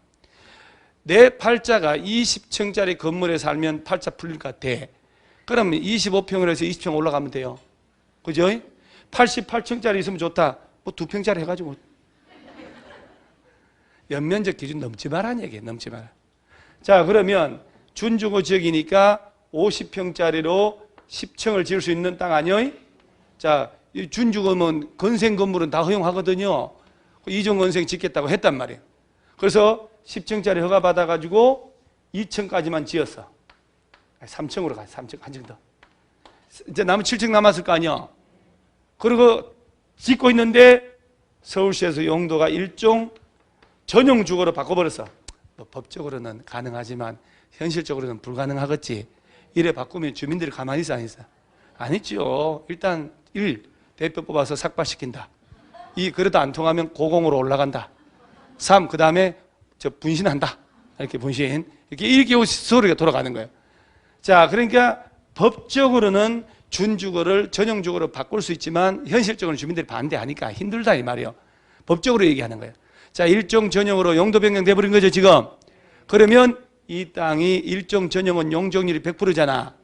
A: 내 팔자가 20층짜리 건물에 살면 팔자 풀릴 것 같아. 그러면 25평을 해서 20평 올라가면 돼요. 그죠? 88층짜리 있으면 좋다. 뭐 2평짜리 해가지고. 연면적 기준 넘지 말라는 얘기예요. 넘지 마라. 자, 그러면 준주거 지역이니까 50평짜리로 10층을 지을 수 있는 땅 아니에요? 자, 이 준주거면 건생 건물은 다 허용하거든요. 이종 건생 짓겠다고 했단 말이에요. 그래서 10층짜리 허가 받아가지고 2층까지만 지었어. 3층으로 가. 3층 한 층 더. 이제 남은 7층 남았을 거 아니야. 그리고 짓고 있는데 서울시에서 용도가 일종 전용 주거로 바꿔버렸어. 뭐 법적으로는 가능하지만 현실적으로는 불가능하겠지. 이래 바꾸면 주민들이 가만히 있어 안 있어? 안 있죠. 일단 1. 대표 뽑아서 삭발시킨다. 2. 그래도 안 통하면 고공으로 올라간다. 3. 그 다음에 분신한다. 이렇게 분신. 이렇게 일개월 소리가 돌아가는 거예요. 자, 그러니까 법적으로는 준주거를 전용주거로 바꿀 수 있지만 현실적으로는 주민들이 반대하니까 힘들다 이 말이에요. 법적으로 얘기하는 거예요. 자, 일종 전용으로 용도 변경 돼버린 거죠 지금. 그러면 이 땅이 일종 전용은 용적률이 100%잖아.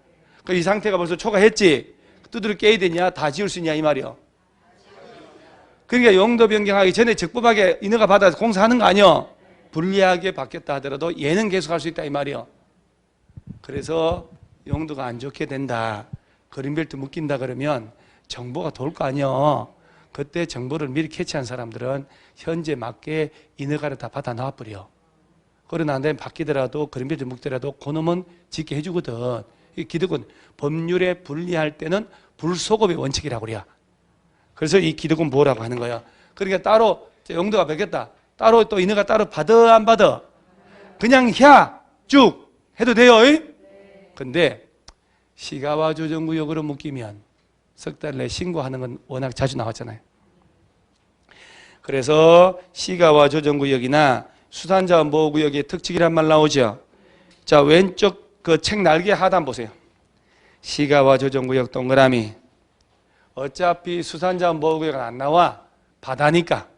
A: 이 상태가 벌써 초과했지. 두드려 깨야 되냐? 다 지을 수 있냐 이 말이요. 그러니까 용도 변경하기 전에 적법하게 인허가 받아서 공사하는 거 아니요. 불리하게 바뀌었다 하더라도 얘는 계속할 수 있다 이 말이요. 그래서 용도가 안 좋게 된다. 그린벨트 묶인다 그러면 정보가 돌 거 아니요. 그때 정보를 미리 캐치한 사람들은 현재 맞게 인허가를 다 받아 놔버려. 그러나 안 되면 바뀌더라도 그린벨트 묶더라도 그놈은 짓게 해주거든. 이 기득권 법률에 불리할 때는 불소급의 원칙이라고 그래요. 그래서 이 기득권 보호라고 하는 거예요. 그러니까 따로 용도가 바뀌었다. 따로 또 인허가 따로 받아 안 받아? 그냥 쭉 해도 돼요. 근데 시가와 조정구역으로 묶이면 석 달 내에 신고하는 건 워낙 자주 나왔잖아요. 그래서 시가와 조정구역이나 수산자원보호구역의 특징이란 말 나오죠. 자, 왼쪽 그 책 날개 하단 보세요. 시가와 조정구역 동그라미. 어차피 수산자원보호구역은 안 나와. 바다니까.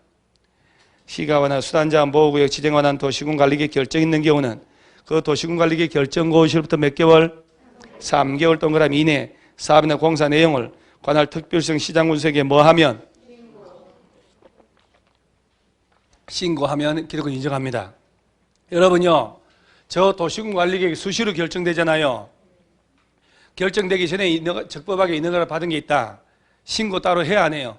A: 시가와나 수산자원보호구역 지정에 관한 도시군관리계 결정 있는 경우는 그 도시군관리계 결정 고시로부터 몇 개월? 3개월 동그라미 이내 사업이나 공사 내용을 관할 특별성 시장군수에게 뭐 하면? 신고하면 기득권 인정합니다. 여러분요, 저 도시군관리계획 수시로 결정되잖아요. 결정되기 전에 적법하게 인허가를 받은 게 있다. 신고 따로 해야 안 해요?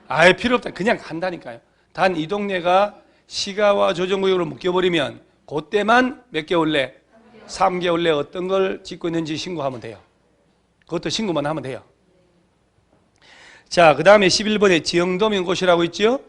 A: 아예 필요 없다. 그냥 한다니까요. 단 이 동네가 시가와 조정구역으로 묶여버리면 그때만 몇 개월 내? 3개월 내 어떤 걸 짓고 있는지 신고하면 돼요. 그것도 신고만 하면 돼요. 자, 그 다음에 11번에 지형도면 곳이라고 있죠?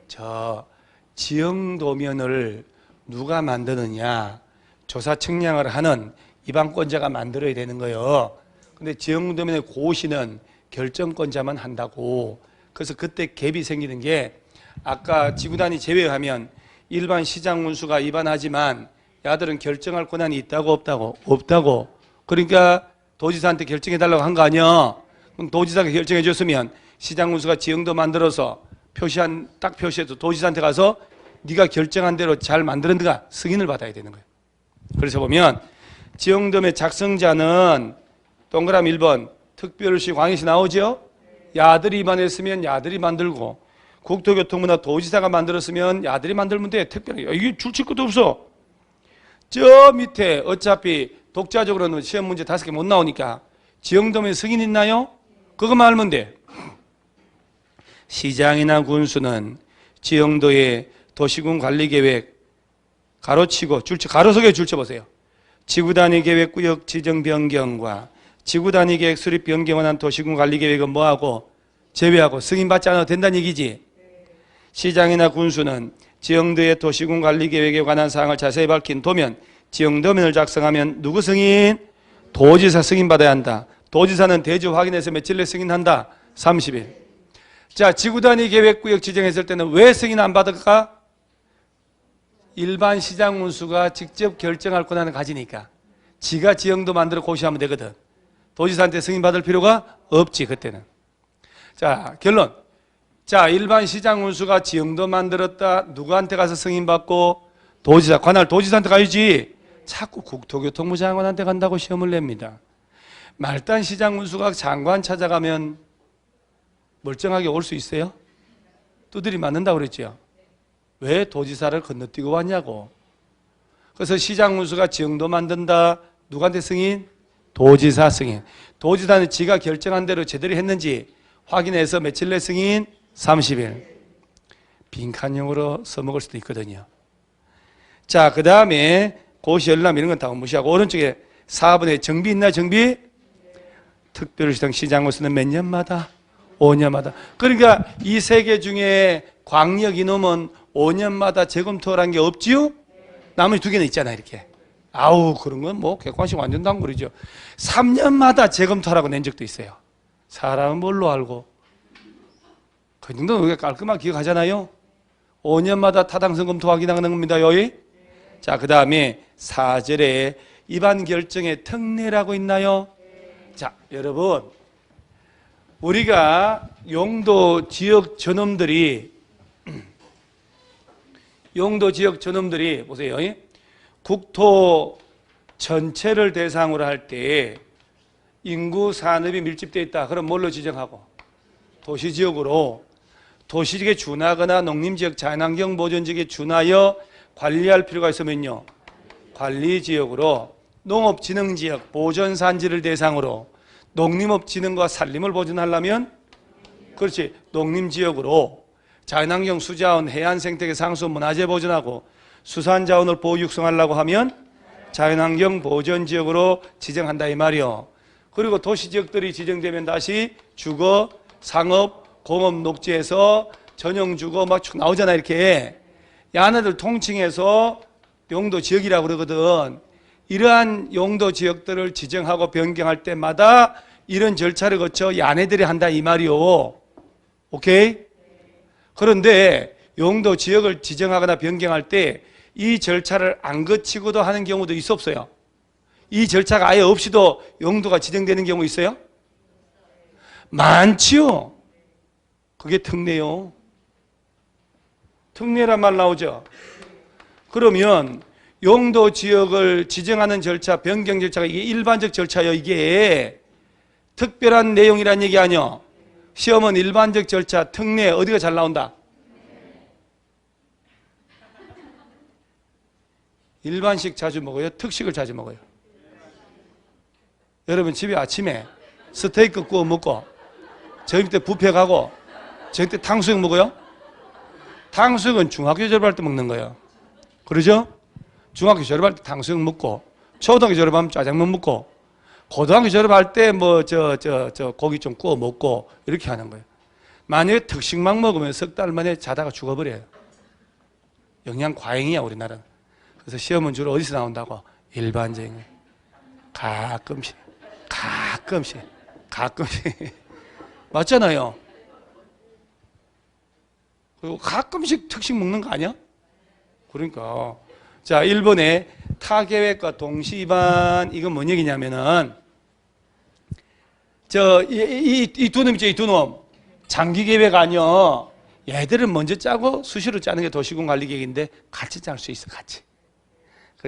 A: 저 지형도면을 누가 만드느냐? 조사 측량을 하는 입안권자가 만들어야 되는 거예요. 근데 지형도면의 고시는 결정권자만 한다고. 그래서 그때 갭이 생기는 게 아까 지구단위 제외하면 일반 시장 운수가 입안하지만 야들은 결정할 권한이 있다고 없다고? 없다고. 그러니까 도지사한테 결정해 달라고 한 거 아니야. 그럼 도지사가 결정해 줬으면 시장 운수가 지형도 만들어서 딱 표시해서 도지사한테 가서 네가 결정한 대로 잘 만들었는가 승인을 받아야 되는 거예요. 그래서 보면 지형도의 작성자는 동그라미 1번 특별시 광역시 나오죠. 야들이 입안했으면 야들이 만들고 국토교통부나 도지사가 만들었으면 야들이 만들면 돼. 특별히 이게 줄칠 것도 없어. 저 밑에 어차피 독자적으로는 시험 문제 5개 못 나오니까 지형도면 승인 있나요? 그것만 알면 돼. 시장이나 군수는 지형도의 도시군 관리계획 가로치고 가로속에 줄쳐보세요. 지구단위 계획구역 지정 변경과 지구단위 계획 수립 변경을 한 도시군 관리계획은 뭐하고? 제외하고 승인받지 않아도 된다는 얘기지. 시장이나 군수는 지형도의 도시군 관리계획에 관한 사항을 자세히 밝힌 도면, 지형도면을 작성하면 누구 승인? 도지사 승인받아야 한다. 도지사는 대지 확인해서 며칠 내 승인한다? 30일. 자, 지구단위 계획구역 지정했을 때는 왜 승인 안 받을까? 일반 시장 운수가 직접 결정할 권한을 가지니까 지가 지형도 만들어 고시하면 되거든. 도지사한테 승인 받을 필요가 없지 그때는. 자, 결론. 자, 일반 시장 운수가 지형도 만들었다. 누구한테 가서 승인 받고? 도지사, 관할 도지사한테 가야지. 자꾸 국토교통부 장관한테 간다고 시험을 냅니다. 말단 시장 장관 찾아가면 멀쩡하게 올 수 있어요? 두드리 맞는다고 그랬죠. 왜 도지사를 건너뛰고 왔냐고. 그래서 시장 문수가 지형도 만든다. 누구한테 승인? 도지사 승인. 도지사는 지가 결정한 대로 제대로 했는지 확인해서 며칠 내 승인? 30일. 빈칸형으로 써먹을 수도 있거든요. 자, 그 다음에 고시 열람 이런 건 다 무시하고 오른쪽에 4번에 정비 있나 정비? 특별시장 시장으로서는 몇 년마다? 5년마다. 그러니까 이 세 개 중에 광역 이놈은 5년마다 재검토를 한 게 없지요? 나머지 두 개는 있잖아 이렇게. 아우 그런 건 뭐 객관식 완전 단골이죠. 3년마다 재검토하라고 낸 적도 있어요. 사람은 뭘로 알고? 그 정도는 우리가 깔끔하게 기억하잖아요. 5년마다 타당성 검토 확인하는 겁니다. 여기. 자, 그 다음에 4절에 입안 결정에 특례라고 있나요? 자, 여러분 우리가 용도 지역 전원들이 보세요. 국토 전체를 대상으로 할 때 인구 산업이 밀집되어 있다. 그럼 뭘로 지정하고? 도시지역으로. 도시지역에 준하거나 농림지역, 자연환경 보존지역에 준하여 관리할 필요가 있으면요. 관리지역으로. 농업진흥지역, 보존산지를 대상으로 농림업진흥과 산림을 보존하려면 그렇지 농림지역으로. 자연환경, 수자원, 해안생태계, 상수, 문화재 보존하고 수산자원을 보호 육성하려고 하면 자연환경 보존지역으로 지정한다 이 말이요. 그리고 도시지역들이 지정되면 다시 주거, 상업, 공업, 녹지에서 전용주거 막 쭉 나오잖아 이렇게. 야네들 통칭해서 용도지역이라고 그러거든. 이러한 용도지역들을 지정하고 변경할 때마다 이런 절차를 거쳐 야네들이 한다 이 말이요. 오케이? 그런데 용도지역을 지정하거나 변경할 때 이 절차를 안 거치고도 하는 경우도 있어 없어요? 이 절차가 아예 없이도 용도가 지정되는 경우 있어요? 많지요. 그게 특례요. 특례란 말 나오죠. 그러면 용도지역을 지정하는 절차, 변경 절차가 이게 일반적 절차예요. 이게 특별한 내용이란 얘기 아니요. 시험은 일반적 절차, 특례 어디가 잘 나온다? 일반식 자주 먹어요? 특식을 자주 먹어요? 여러분 집에 아침에 스테이크 구워 먹고 저녁 때 뷔페 가고 저녁 때 탕수육 먹어요? 탕수육은 중학교 졸업할 때 먹는 거예요. 그러죠? 중학교 졸업할 때 탕수육 먹고 초등학교 졸업하면 짜장면 먹고 고등학교 졸업할 때 뭐 고기 좀 구워 먹고 이렇게 하는 거예요. 만약에 특식만 먹으면 석 달 만에 자다가 죽어버려요. 영양 과잉이야 우리나라는. 그래서 시험은 주로 어디서 나온다고? 일반적인 가끔씩 맞잖아요. 그리고 가끔씩 특식 먹는 거 아니야? 그러니까 자 1번에 타계획과 동시위반 이건 뭔 얘기냐면은 이 두 놈 있죠. 이 두 놈 장기계획 아니요. 얘들은 먼저 짜고 수시로 짜는 게 도시군관리계획인데 같이 짤 수 있어. 같이.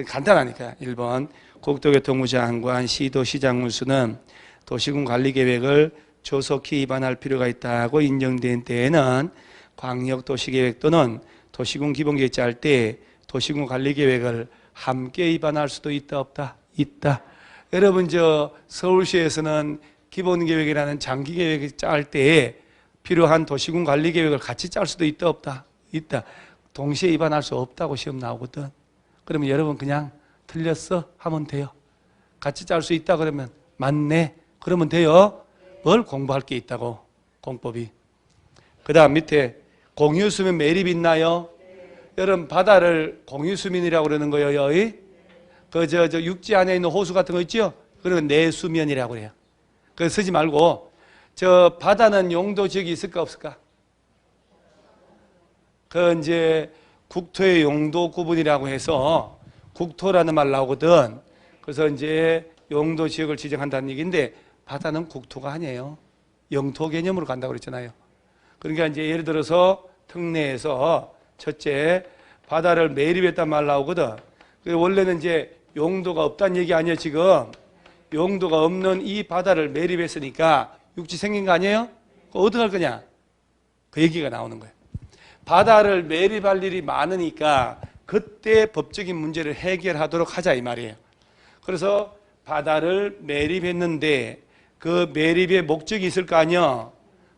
A: 간단하니까 1번 국토교통부 장관, 시도시장 문수는 도시군관리계획을 조속히 위반할 필요가 있다고 인정된 때에는 광역도시계획 또는 도시군 기본계획 짤 때 도시군관리계획을 함께 위반할 수도 있다 없다? 있다. 여러분 서울시에서는 기본계획이라는 장기계획을 짤 때에 필요한 도시군관리계획을 같이 짤 수도 있다 없다? 있다. 동시에 위반할 수 없다고 시험 나오거든. 그러면 여러분 그냥 틀렸어 하면 돼요. 같이 짤 수 있다 그러면 맞네 그러면 돼요. 뭘 공부할 게 있다고 공법이. 그 다음 밑에 공유수면 매립 있나요? 여러분 바다를 공유수면이라고 그러는 거예요. 육지 안에 있는 호수 같은 거 있죠? 그러면 내수면이라고 그래요. 그래서 쓰지 말고 바다는 용도지역이 있을까 없을까? 이제 국토의 용도 구분이라고 해서 국토라는 말 나오거든. 그래서 이제 용도 지역을 지정한다는 얘기인데 바다는 국토가 아니에요. 영토 개념으로 간다고 그랬잖아요. 그러니까 이제 예를 들어서 특례에서 첫째 바다를 매립했단 말 나오거든. 원래는 이제 용도가 없다는 얘기 아니에요, 지금. 용도가 없는 이 바다를 매립했으니까 육지 생긴 거 아니에요? 어떻게 할 거냐? 그 얘기가 나오는 거예요. 바다를 매립할 일이 많으니까 그때 법적인 문제를 해결하도록 하자 이 말이에요. 그래서 바다를 매립했는데 그 매립의 목적이 있을 거 아니야.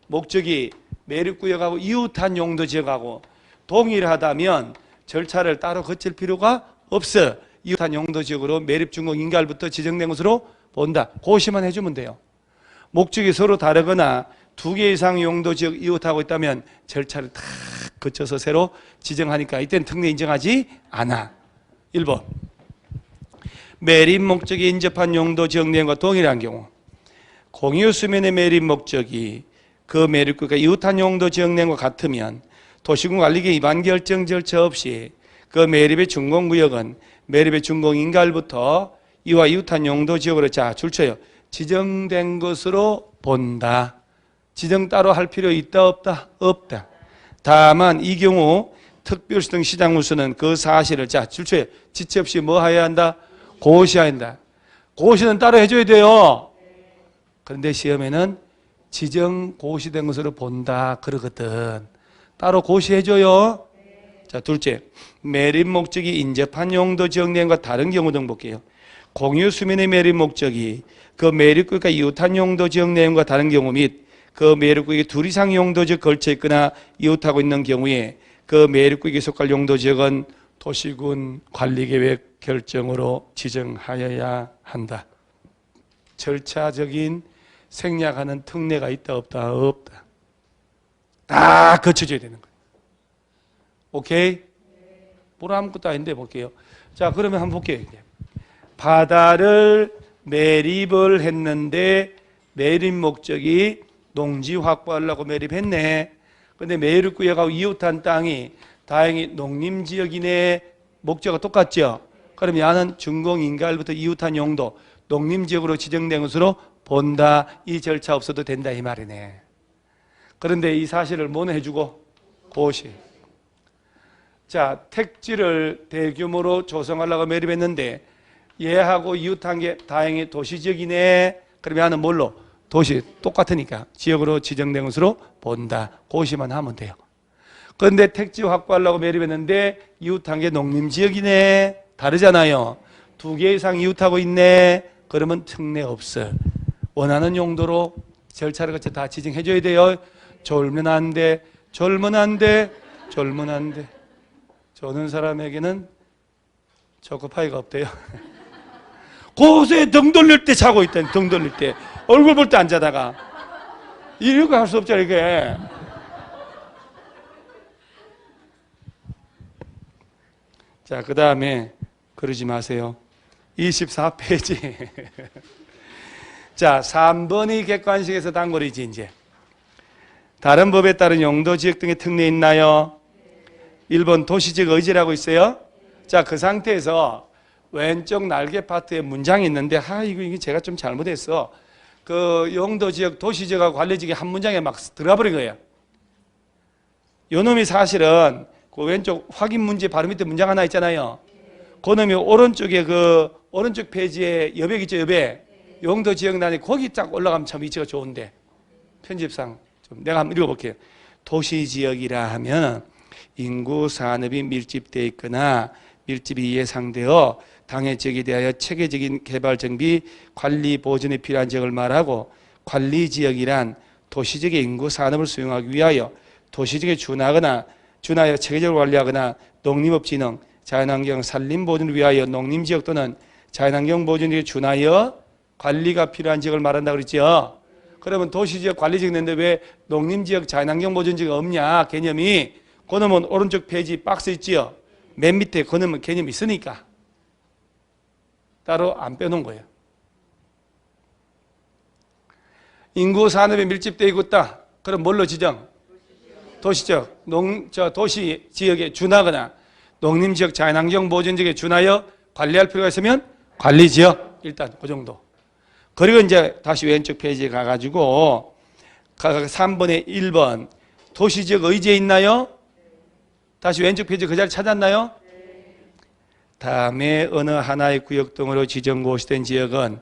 A: 목적이 매립구역하고 이웃한 용도 지역하고 동일하다면 절차를 따로 거칠 필요가 없어. 이웃한 용도 지역으로 매립준공 인가일부터 지정된 것으로 본다. 고시만 해주면 돼요. 목적이 서로 다르거나 2개 이상 용도 지역 이웃하고 있다면 절차를 다 거쳐서 새로 지정하니까 이때는 특례 인정하지 않아. 1번 매립 목적이 인접한 용도 지역 내용과 동일한 경우 공유 수면의 매립 목적이 그 매립구역과 이웃한 용도 지역 내용과 같으면 도시군 관리계 위반 결정 절차 없이 그 매립의 준공구역은 매립의 준공 인가일부터 이와 이웃한 용도 지역으로 자 줄쳐요. 지정된 것으로 본다. 지정 따로 할 필요 있다 없다? 없다. 다만 이 경우 특별시 등 시장군수는 그 사실을 자 줄쳐요. 지체 없이 뭐 해야 한다? 고시해야 한다. 고시는 따로 해줘야 돼요. 그런데 시험에는 지정 고시된 것으로 본다 그러거든. 따로 고시해줘요. 자 둘째 매립 목적이 인접한 용도 지역 내용과 다른 경우 등 볼게요. 공유 수면의 매립 목적이 그 매립구역과 이웃한 용도 지역 내용과 다른 경우 및 그 매립구역이 2 이상 용도 지역 걸쳐 있거나 이웃하고 있는 경우에 그 매립구역에 속할 용도 지역은 도시군 관리계획 결정으로 지정하여야 한다. 절차적인 생략하는 특례가 있다 없다? 없다. 다 거쳐줘야 되는 거예요. 오케이? 뭘 아무것도 아닌데 볼게요. 자 그러면 한번 볼게요. 이제. 바다를 매립을 했는데 매립 목적이 농지 확보하려고 매립했네. 근데 매립구역하고 이웃한 땅이 다행히 농림지역이네. 목적과 똑같죠. 그럼 야는 준공인가일부터 이웃한 용도 농림지역으로 지정된 것으로 본다. 이 절차 없어도 된다 이 말이네. 그런데 이 사실을 뭐는 해주고? 고시. 자 택지를 대규모로 조성하려고 매립했는데 얘하고 이웃한 게 다행히 도시지역이네. 그러면 야는 뭘로? 도시 똑같으니까 지역으로 지정된 것으로 본다. 고시만 하면 돼요. 그런데 택지 확보하려고 매립했는데 이웃한 게 농림지역이네. 다르잖아요. 2개 이상 이웃하고 있네. 그러면 특례 없어. 원하는 용도로 절차를 거쳐 다 지정해줘야 돼요. 졸면 안 돼. 졸면 안 돼. 졸면 안 돼. 조는 사람에게는 초코파이가 없대요. 고소에 등 돌릴 때 자고 있다니. 등 돌릴 때. 얼굴 볼 때 안 자다가. 이렇게 할 수 없잖아 이게. 자, 그 다음에 그러지 마세요. 24페이지. 자, 3번이 객관식에서 단골이지 이제. 다른 법에 따른 용도 지역 등의 특례 있나요? 1번 도시지역 의지라고 있어요. 자, 그 상태에서 왼쪽 날개 파트에 문장이 있는데 이게 제가 좀 잘못했어. 그 용도 지역 도시지역하고 관리지역이 한 문장에 막 들어가 버린 거예요. 요놈이 사실은 그 왼쪽 확인 문제 바로 밑에 문장 하나 있잖아요. 그놈이 오른쪽에 그 오른쪽 페이지에 여백 있죠, 여백. 용도 지역란이 거기 딱 올라가면 참 위치가 좋은데 편집상 좀 내가 한번 읽어볼게요. 도시지역이라 하면 인구 산업이 밀집되어 있거나 밀집이 예상되어 당해 지역에 대하여 체계적인 개발 정비, 관리 보존에 필요한 지역을 말하고 관리지역이란 도시지역의 인구 산업을 수용하기 위하여 도시지역에 준하여 체계적으로 관리하거나 농림업 진흥, 자연환경 산림 보존을 위하여 농림지역 또는 자연환경 보존에 준하여 관리가 필요한 지역을 말한다고 그랬죠. 그러면 도시지역 관리지역 냈는데 왜 농림지역 자연환경 보존지역이 없냐 개념이. 그놈은 오른쪽 페이지 박스 있지요. 맨 밑에 그놈은 개념이 있으니까 따로 안 빼놓은 거예요. 인구 산업에 밀집되어 있다. 그럼 뭘로 지정? 도시지역, 도시 지역에 준하거나 농림지역 자연환경 보존지역에 준하여 관리할 필요가 있으면 관리지역. 일단 그 정도. 그리고 이제 다시 왼쪽 페이지에 가가지고 3번에 1번 도시지역 의지에 있나요? 다시 왼쪽 페이지 그 자리 찾았나요? 다음에 어느 하나의 구역 등으로 지정고시된 지역은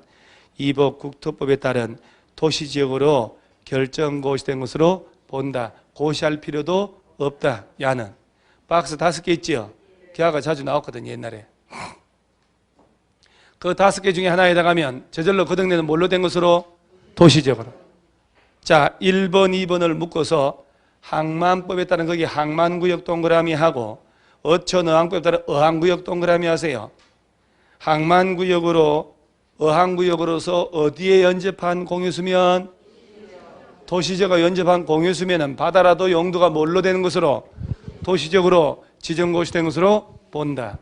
A: 이법 국토법에 따른 도시지역으로 결정고시된 것으로 본다. 고시할 필요도 없다. 야는 박스 5개 있지요? 기하가 자주 나왔거든요, 옛날에. 그 5개 중에 하나에 해당하면 저절로 그 동네는 뭘로 된 것으로? 도시적으로. 자, 1번, 2번을 묶어서 항만법에 따른 거기 항만구역 동그라미 하고 어촌어항법에 따른 어항구역 동그라미 하세요. 항만구역으로 어항구역으로서 어디에 연접한 공유수면? 도시적으로 연접한 공유수면은 바다라도 용도가 뭘로 되는 것으로? 도시적으로 지정고시된 것으로 본다.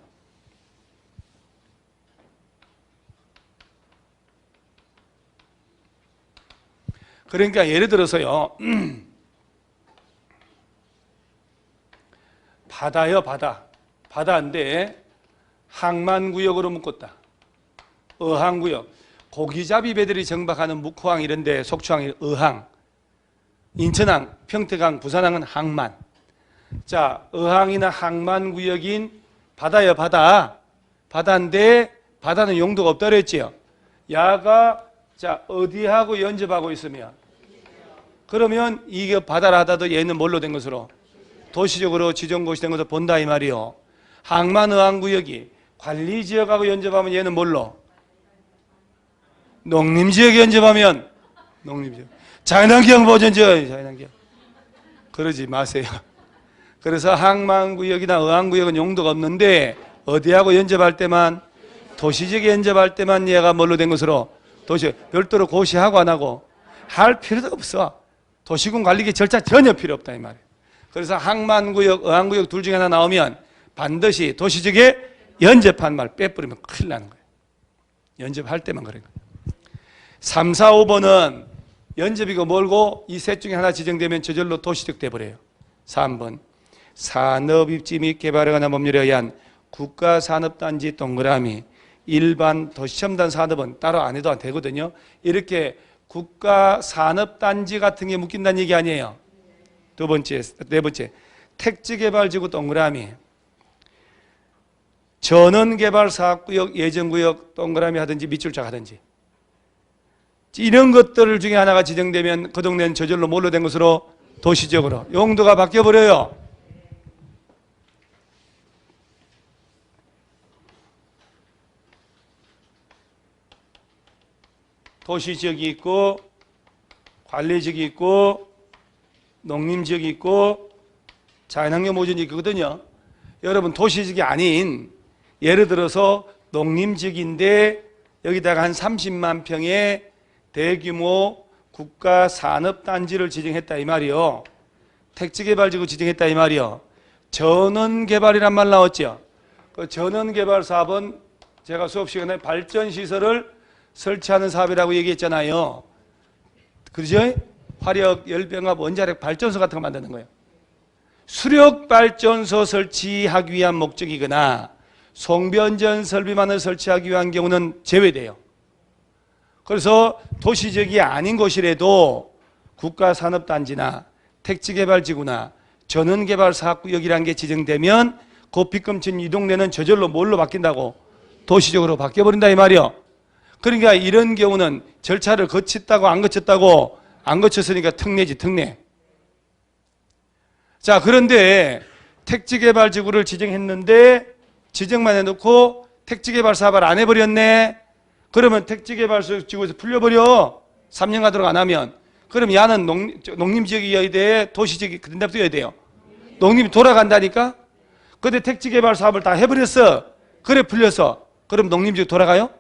A: 그러니까 예를 들어서요, 바다요, 바다. 바다인데 항만구역으로 묶었다. 어항구역. 고기잡이 배들이 정박하는 묵호항 이런 데 속초항이 어항. 인천항, 평택항, 부산항은 항만. 자, 어항이나 항만구역인 바다요, 바다. 바다인데 바다는 용도가 없다 그랬지요. 야가 자, 어디하고 연접하고 있으면 그러면 이게 바다라 하다도 얘는 뭘로 된 것으로? 도시적으로 지정고시 된 것으로 본다 이 말이요. 항만어항구역이 관리지역하고 연접하면 얘는 뭘로? 농림지역에 연접하면 농림지역. 자연환경 보전지역, 자연환경. 그러지 마세요. 그래서 항만구역이나 어항구역은 용도가 없는데 어디하고 연접할 때만 도시지역에 연접할 때만 얘가 뭘로 된 것으로? 도시 별도로 고시하고 안 하고 할 필요도 없어. 도시군 관리계 절차 전혀 필요 없다 이 말이에요. 그래서 항만구역, 어항구역 둘 중에 하나 나오면 반드시 도시지역에 연접한 말 빼버리면 큰일 나는 거예요. 연접할 때만 그런 거예요. 3, 4, 5번은 연접이고 멀고 이 셋 중에 하나 지정되면 저절로 도시적 돼버려요. 3번 산업입지 및 개발에 관한 법률에 의한 국가산업단지 동그라미 일반 도시첨단 산업은 따로 안 해도 안 되거든요. 이렇게 국가산업단지 같은 게 묶인다는 얘기 아니에요. 두 번째, 네 번째 택지개발지구 동그라미 전원개발사업구역, 예정구역 동그라미 하든지 밑줄짝 하든지 이런 것들 중에 하나가 지정되면 그 동네는 저절로 뭘로 된 것으로? 도시적으로. 용도가 바뀌어버려요. 도시지역이 있고 관리지역이 있고 농림지역이 있고 자연환경 보전지역이 있거든요. 여러분 도시지역이 아닌 예를 들어서 농림지역인데 여기다가 한 30만 평의 대규모 국가산업단지를 지정했다 이 말이요. 택지개발지구 지정했다 이 말이요. 전원개발이란 말 나왔죠. 그 전원개발 사업은 제가 수업 시간에 발전시설을 설치하는 사업이라고 얘기했잖아요. 그러죠? 화력, 열병합, 원자력 발전소 같은 거 만드는 거예요. 수력발전소 설치하기 위한 목적이거나 송변전 설비만을 설치하기 위한 경우는 제외돼요. 그래서 도시적이 아닌 곳이라도 국가산업단지나 택지개발지구나 전원개발사업구역이라는 게 지정되면 그 빗금친 이 동네는 저절로 뭘로 바뀐다고? 도시적으로 바뀌어버린다 이 말이요. 그러니까 이런 경우는 절차를 거쳤다고 안 거쳤다고? 안 거쳤으니까 특례지 특례. 자, 그런데 택지개발지구를 지정했는데 지정만 해놓고 택지개발 사업을 안 해버렸네. 그러면 택지개발지구에서 풀려버려. 3년 가도록 안 하면. 그럼 야는 농림지역이어야 돼? 도시지역이 그런데부터 돼요? 농림이 돌아간다니까? 근데 택지개발 사업을 다 해버렸어. 그래 풀려서. 그럼 농림지역 돌아가요?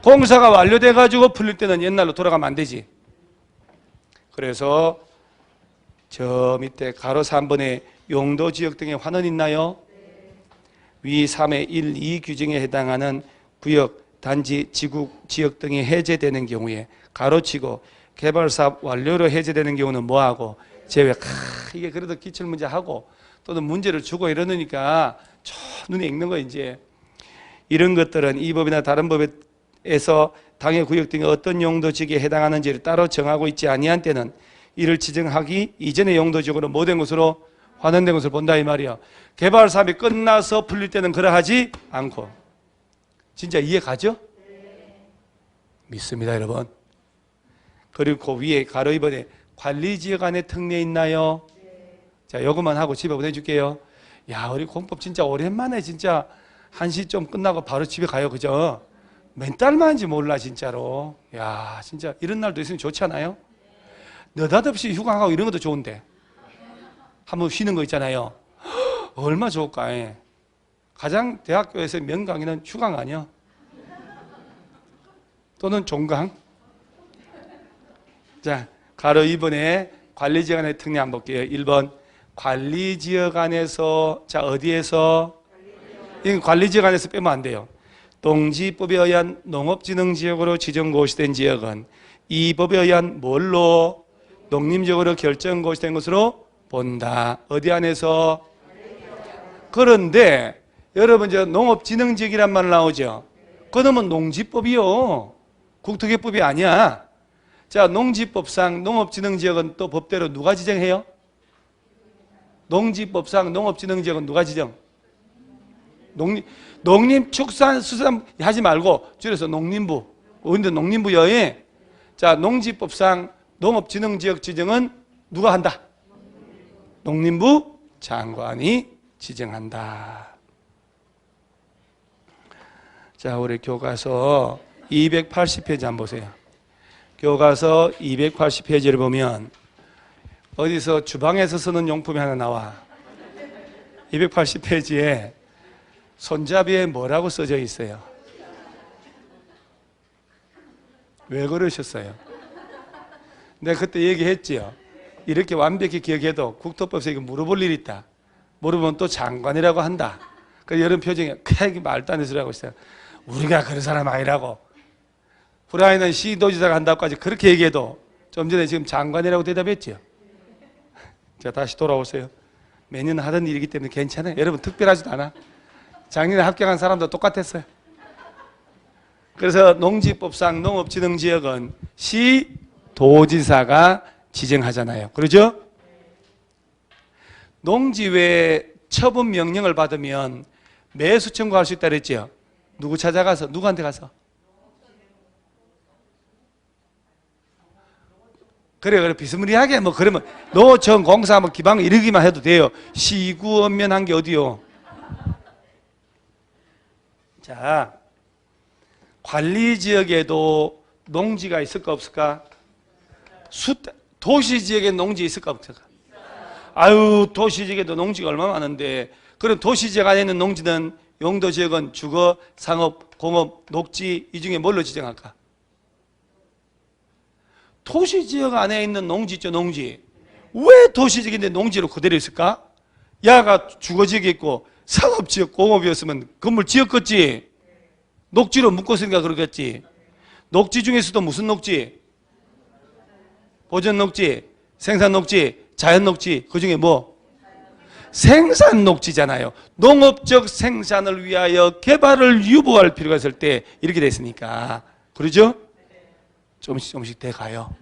A: 공사가 완료돼가지고 풀릴 때는 옛날로 돌아가면 안 되지. 그래서 저 밑에 가로 3번에 용도지역 등의 환원 있나요? 위 3의 1, 2 규정에 해당하는 구역, 단지, 지구, 지역 등이 해제되는 경우에 가로치고 개발사업 완료로 해제되는 경우는 뭐하고? 제외. 이게 그래도 기출문제하고 또는 문제를 주고 이러니까 눈에 익는 거 이제. 이런 것들은 이 법이나 다른 법에서 당해 구역 등의 어떤 용도지역에 해당하는지를 따로 정하고 있지 아니한 때는 이를 지정하기 이전의 용도지역으로 모든 것으로 환원된 것을 본다 이 말이야. 개발 사업이 끝나서 풀릴 때는 그러하지 않고. 진짜 이해 가죠? 믿습니다, 여러분. 그리고 그 위에 가로 2번에 관리지역 안에 특례 있나요? 자, 요것만 하고 집에 보내줄게요. 야, 우리 공법 진짜 오랜만에 진짜 1시 좀 끝나고 바로 집에 가요. 그죠? 몇 달만인지 몰라, 진짜로. 야, 진짜 이런 날도 있으면 좋지 않아요? 느닷없이 휴가 가고 이런 것도 좋은데. 한번 쉬는 거 있잖아요. 얼마 좋을까? 가장 대학교에서 명강의는 휴강 아니야? 또는 종강? 자, 가로 2번에 관리지역 안에 특례 한번 볼게요. 1번 관리지역 안에서, 자, 어디에서? 이건 관리지역 안에서 빼면 안 돼요. 농지법에 의한 농업진흥지역으로 지정고시된 지역은 이 법에 의한 뭘로? 농림지역으로 결정고시된 것으로 본다. 어디 안에서? 그런데 여러분 저 농업진흥지역이란 말 나오죠. 그러면 농지법이요. 국토개법이 아니야. 자, 농지법상 농업진흥지역은 또 법대로 누가 지정해요? 농지법상 농업진흥지역은 누가 지정? 농림축산수산 하지 말고 줄여서 농림부. 근데 농림부요. 자, 농지법상 농업진흥지역 지정은 누가 한다? 농림부 장관이 지정한다. 자, 우리 교과서 280페이지 한번 보세요. 교과서 280페이지를 보면 어디서 주방에서 쓰는 용품이 하나 나와. 280페이지에 손잡이에 뭐라고 써져 있어요? 왜 그러셨어요? 내가 그때 얘기했지요. 이렇게 완벽히 기억해도 국토법에서 이거 물어볼 일이 있다. 물어보면 또 장관이라고 한다. 그 여러분 표정이 크게 말도 안 되는 소리 하고 있어요. 우리가 그런 사람 아니라고. 후라이는 시도지사가 한다고까지 그렇게 얘기해도 좀 전에 지금 장관이라고 대답했지요. 자, 다시 돌아오세요. 매년 하던 일이기 때문에 괜찮아요. 여러분 특별하지도 않아. 작년에 합격한 사람도 똑같았어요. 그래서 농지법상 농업진흥지역은 시도지사가 지정하잖아요. 그러죠? 농지외에 처분 명령을 받으면 매수 청구할 수 있다 그랬죠? 누구 찾아가서? 누구한테 가서? 그래 비스무리하게 뭐 그러면 노청 공사 뭐 기방 이러기만 해도 돼요. 시구 엄면한 게 어디요? 자, 관리지역에도 농지가 있을까 없을까? 도시지역에 농지 있을까 없을까? 아유, 도시지역에도 농지가 얼마나 많은데. 그럼 도시지역 안에 있는 농지는 용도지역은 주거, 상업, 공업, 녹지 이 중에 뭘로 지정할까? 도시지역 안에 있는 농지 있죠, 농지. 왜 도시지역인데 농지로 그대로 있을까? 야가 주거지역이 있고 상업지역, 공업이었으면 건물 지었겠지. 녹지로 묶었으니까 그러겠지. 녹지 중에서도 무슨 녹지? 보전 녹지, 생산 녹지, 자연 녹지, 그 중에 뭐? 생산 녹지잖아요. 농업적 생산을 위하여 개발을 유보할 필요가 있을 때 이렇게 됐으니까. 그러죠? 조금씩 돼 가요.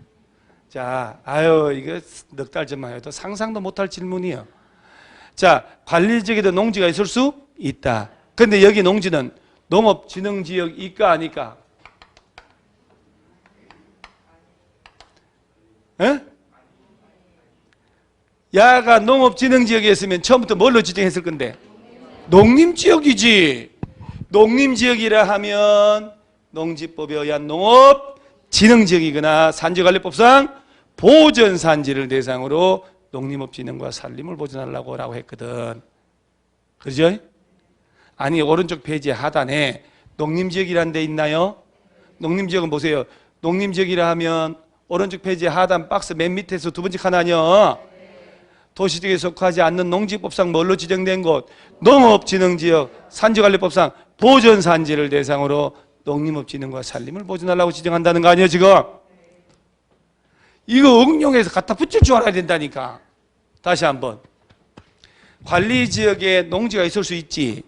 A: 자, 아유, 이거 넉 달 전만 해도 상상도 못할 질문이에요. 자, 관리지역에도 농지가 있을 수 있다. 근데 여기 농지는 농업진흥지역 이까 아니까? 에? 야가 농업진흥지역이었으면 처음부터 뭘로 지정했을 건데? 농림지역이지. 농림지역이라 하면 농지법에 의한 농업진흥지역이거나 산지관리법상 보전산지를 대상으로 농림업진흥과 산림을 보존하려고 라고 했거든. 그죠? 아니, 오른쪽 페이지 하단에 농림지역이라는 데 있나요? 농림지역은 보세요. 농림지역이라 하면 오른쪽 페이지 하단 박스 맨 밑에서 두 번째 칸아니요. 도시지역에 속하지 않는 농지법상 뭘로 지정된 곳? 농업진흥지역, 산지관리법상 보전산지를 대상으로 농림업진흥과 산림을 보존하려고 지정한다는 거 아니에요, 지금? 이거 응용해서 갖다 붙일 줄 알아야 된다니까. 다시 한번. 관리지역에 농지가 있을 수 있지.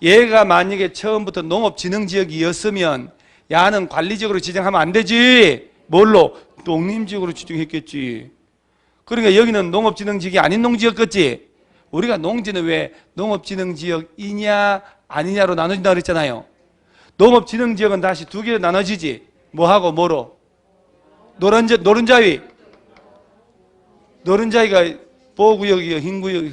A: 얘가 만약에 처음부터 농업진흥지역이었으면 야는 관리지역으로 지정하면 안 되지. 뭘로? 농림지역으로 지정했겠지. 그러니까 여기는 농업진흥지역이 아닌 농지였겠지. 우리가 농지는 왜 농업진흥지역이냐 아니냐로 나눠진다고 그랬잖아요. 농업진흥지역은 다시 두 개로 나눠지지. 뭐하고 뭐로? 노른자위. 노른자위가 보호구역이요, 흰구역,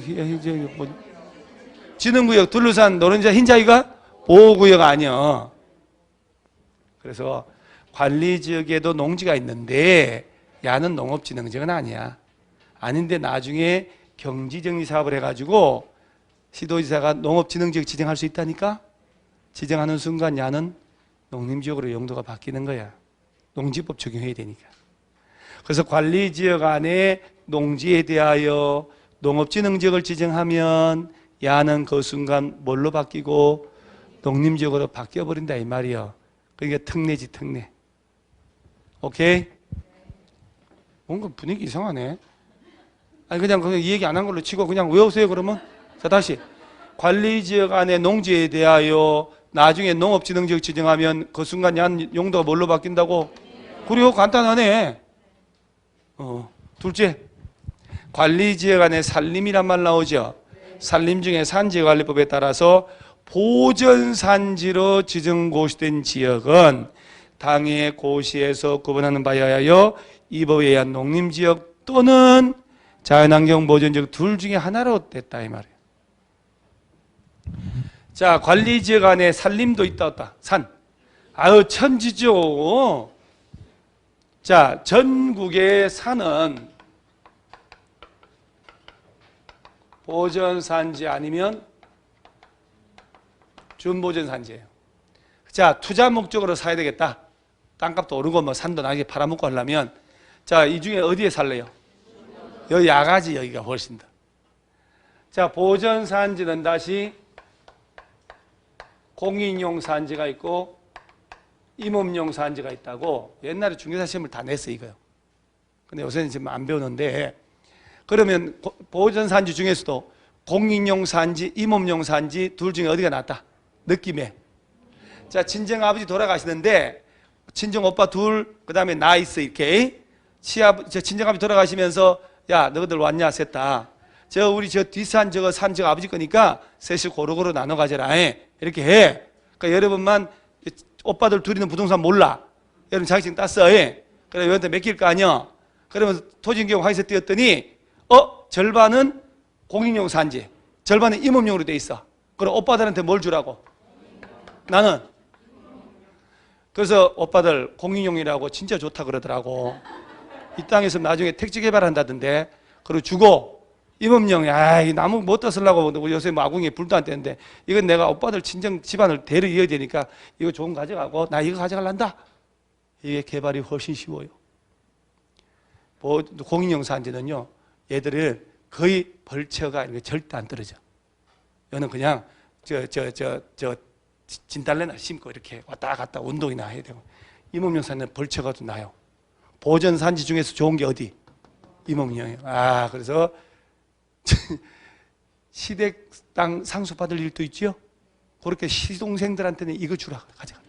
A: 진흥구역 둘러싼 노른자 흰자위가 보호구역 아니야. 그래서 관리지역에도 농지가 있는데 야는 농업진흥지역은 아니야. 아닌데 나중에 경지정리 사업을 해가지고 시도지사가 농업진흥지역 지정할 수 있다니까. 지정하는 순간 야는 농림지역으로 용도가 바뀌는 거야. 농지법 적용해야 되니까. 그래서 관리지역 안에 농지에 대하여 농업진흥지역을 지정하면 야는 그 순간 뭘로 바뀌고 농림지역으로 바뀌어버린다 이 말이야. 그러니까 특례지 특례. 오케이? 뭔가 분위기 이상하네. 아니 그냥 이 얘기 안 한 걸로 치고 그냥 외우세요 그러면. 자 다시. 관리지역 안에 농지에 대하여 나중에 농업진흥지역 지정하면 그 순간 얀 용도가 뭘로 바뀐다고? 그래요. 간단하네. 둘째. 관리지역 안에 산림이란 말 나오죠. 산림 중에 산지관리법에 따라서 보전산지로 지정고시된 지역은 당해 고시에서 구분하는 바에 하여 이 법에 의한 농림지역 또는 자연환경보전지역 둘 중에 하나로 됐다 이 말이에요. 자, 관리지역 안에 산림도 있다 없다? 산. 아유 천지죠. 자, 전국의 산은 보전산지 아니면 준보전산지예요. 자, 투자 목적으로 사야 되겠다. 땅값도 오르고 뭐 산도 나중에 팔아먹고 하려면 자, 이 중에 어디에 살래요? 여기 야가지 여기가 훨씬 더. 자, 보전산지는 다시 공인용 산지가 있고 임업용 산지가 있다고 옛날에 중개사 시험을 다 냈어요 이거요. 근데 요새는 지금 안 배우는데 그러면 보전산지 중에서도 공인용 산지, 임업용 산지 둘 중에 어디가 낫다? 느낌에. 자, 친정 아버지 돌아가시는데 친정 오빠 둘, 그 다음에 나 있어 이렇게. 친정 아버지 돌아가시면서 야 너희들 왔냐 셋다. 우리 뒷산 산 아버지 거니까 셋이 고루고루 나눠 가져라. 이렇게 해. 그러니까 여러분만 오빠들 둘이는 부동산 몰라. 여러분 자격증 땄어. 그래 여한테 맡길 거 아니야. 그러면 토지인경 화이서 띄었더니 절반은 공인용 산지, 절반은 임업용으로 돼 있어. 그럼 오빠들한테 뭘 주라고? 나는. 그래서 오빠들 공인용이라고 진짜 좋다 그러더라고. 이 땅에서 나중에 택지 개발한다던데. 그리고 주고 임업용, 이 나무 못 따쓰려고 요새 마궁에 불도 안 떼는데 이건 내가 오빠들 친정 집안을 대로 이어야 되니까 이거 좋은 거 가져가고 나 이거 가져갈란다. 이게 개발이 훨씬 쉬워요. 공인용 산지는요, 얘들은 거의 벌처가 절대 안 떨어져. 얘는 그냥 진달래나 심고 이렇게 왔다 갔다 운동이나 해야 되고. 임업용 산지는 벌처가 좀 나요. 보전 산지 중에서 좋은 게 어디? 임업용이에요. 그래서 시댁 땅 상속 받을 일도 있지요. 그렇게 시동생들한테는 이거 주라 가져가.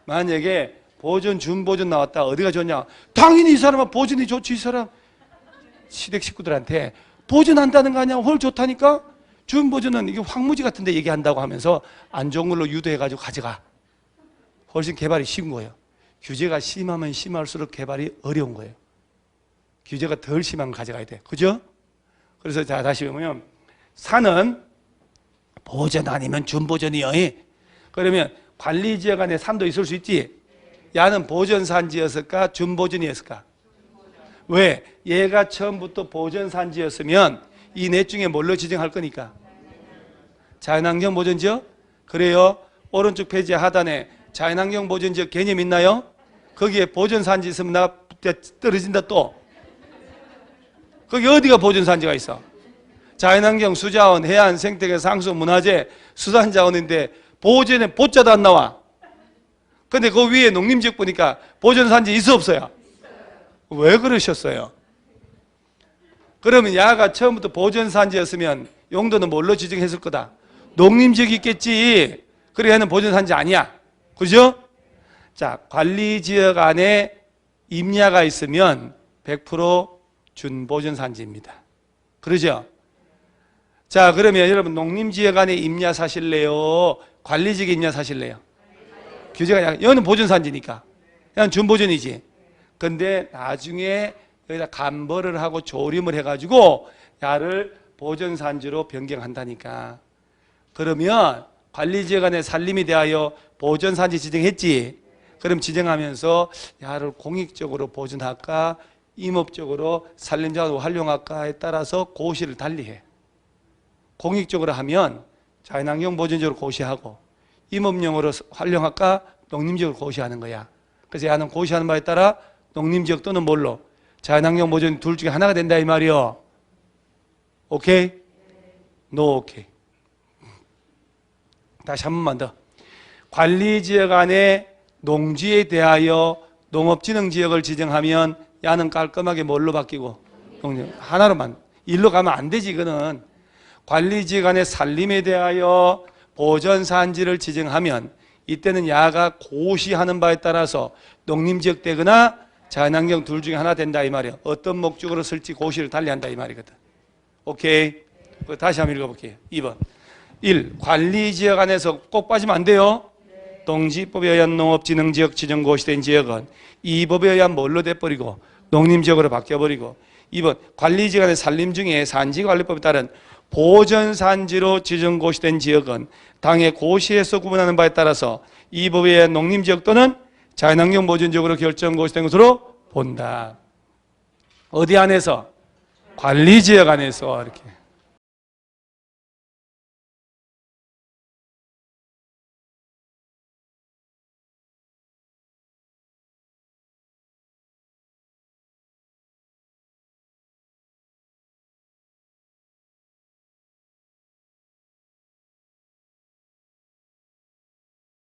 A: 만약에 보전 준보전 나왔다 어디가 좋냐? 당연히 이 사람은 보전이 좋지. 이 사람 시댁 식구들한테 보전한다는 거 아니야? 헐 좋다니까. 준보전은 이게 황무지 같은데 얘기한다고 하면서 안 좋은 걸로 유도해가지고 가져가. 훨씬 개발이 쉬운 거예요. 규제가 심하면 심할수록 개발이 어려운 거예요. 규제가 덜 심한 거 가져가야 돼. 그죠? 그래서 자 다시 보면 산은 보전 아니면 준보전이요. 그러면 관리지역 안에 산도 있을 수 있지. 야는 보전산지였을까? 준보전이었을까? 왜? 얘가 처음부터 보전산지였으면 이 넷 중에 뭘로 지정할 거니까? 자연환경 보전지역? 그래요. 오른쪽 페이지 하단에 자연환경 보전지역 개념 있나요? 거기에 보전산지 있으면 나 떨어진다 또. 거기 어디가 보전산지가 있어? 자연환경, 수자원, 해안, 생태계, 상수, 문화재, 수산자원인데 보전에 보자도 안 나와. 근데 그 위에 농림지역 보니까 보전산지 있어 없어요? 왜 그러셨어요? 그러면 야가 처음부터 보전산지였으면 용도는 뭘로 지정했을 거다? 농림지역이 있겠지. 그래 얘는 보전산지 아니야. 그죠? 자, 관리지역 안에 임야가 있으면 100% 준보전산지입니다. 그러죠? 자, 그러면 여러분 농림지역 안에 임야 사실래요? 관리지역에 임야 사실래요? 규제가 약간, 여기는 보존산지니까 그냥 준보존이지. 근데 나중에 여기다 감벌을 하고 조림을 해가지고 야를 보존산지로 변경한다니까. 그러면 관리지역 안에 산림에 대하여 보존산지 지정했지. 그럼 지정하면서 야를 공익적으로 보존할까 임업적으로 산림자원으로 활용할까에 따라서 고시를 달리해. 공익적으로 하면 자연환경 보존적으로 고시하고 임업용으로 활용할까 농림지역으로 고시하는 거야. 그래서 야는 고시하는 바에 따라 농림지역 또는 뭘로 자연환경 보존 둘 중에 하나가 된다 이 말이요. 오케이? 노 오케이. 다시 한 번만 더. 관리지역 안에 농지에 대하여 농업진흥지역을 지정하면 야는 깔끔하게 뭘로 바뀌고 하나로만. 일로 가면 안 되지. 이거는 관리지역 안에 산림에 대하여 보존산지를 지정하면 이때는 야가 고시하는 바에 따라서 농림지역 되거나 자연환경 둘 중에 하나 된다 이 말이야. 어떤 목적으로 쓸지 고시를 달리한다 이 말이거든. 오케이. 다시 한번 읽어볼게요. 2번 1. 관리지역 안에서 꼭 빠지면 안 돼요. 동지법에 의한 농업진흥지역 지정 고시된 지역은 이 법에 의한 뭘로 돼버리고 농림지역으로 바뀌어버리고. 2번 관리지역 안에 산림 중에 산지관리법에 따른 보존산지로 지정 고시된 지역은 당의 고시에서 구분하는 바에 따라서 이 법에 의한 농림지역 또는 자연환경 보존지역으로 결정 고시된 것으로 본다. 어디 안에서? 관리지역 안에서 이렇게.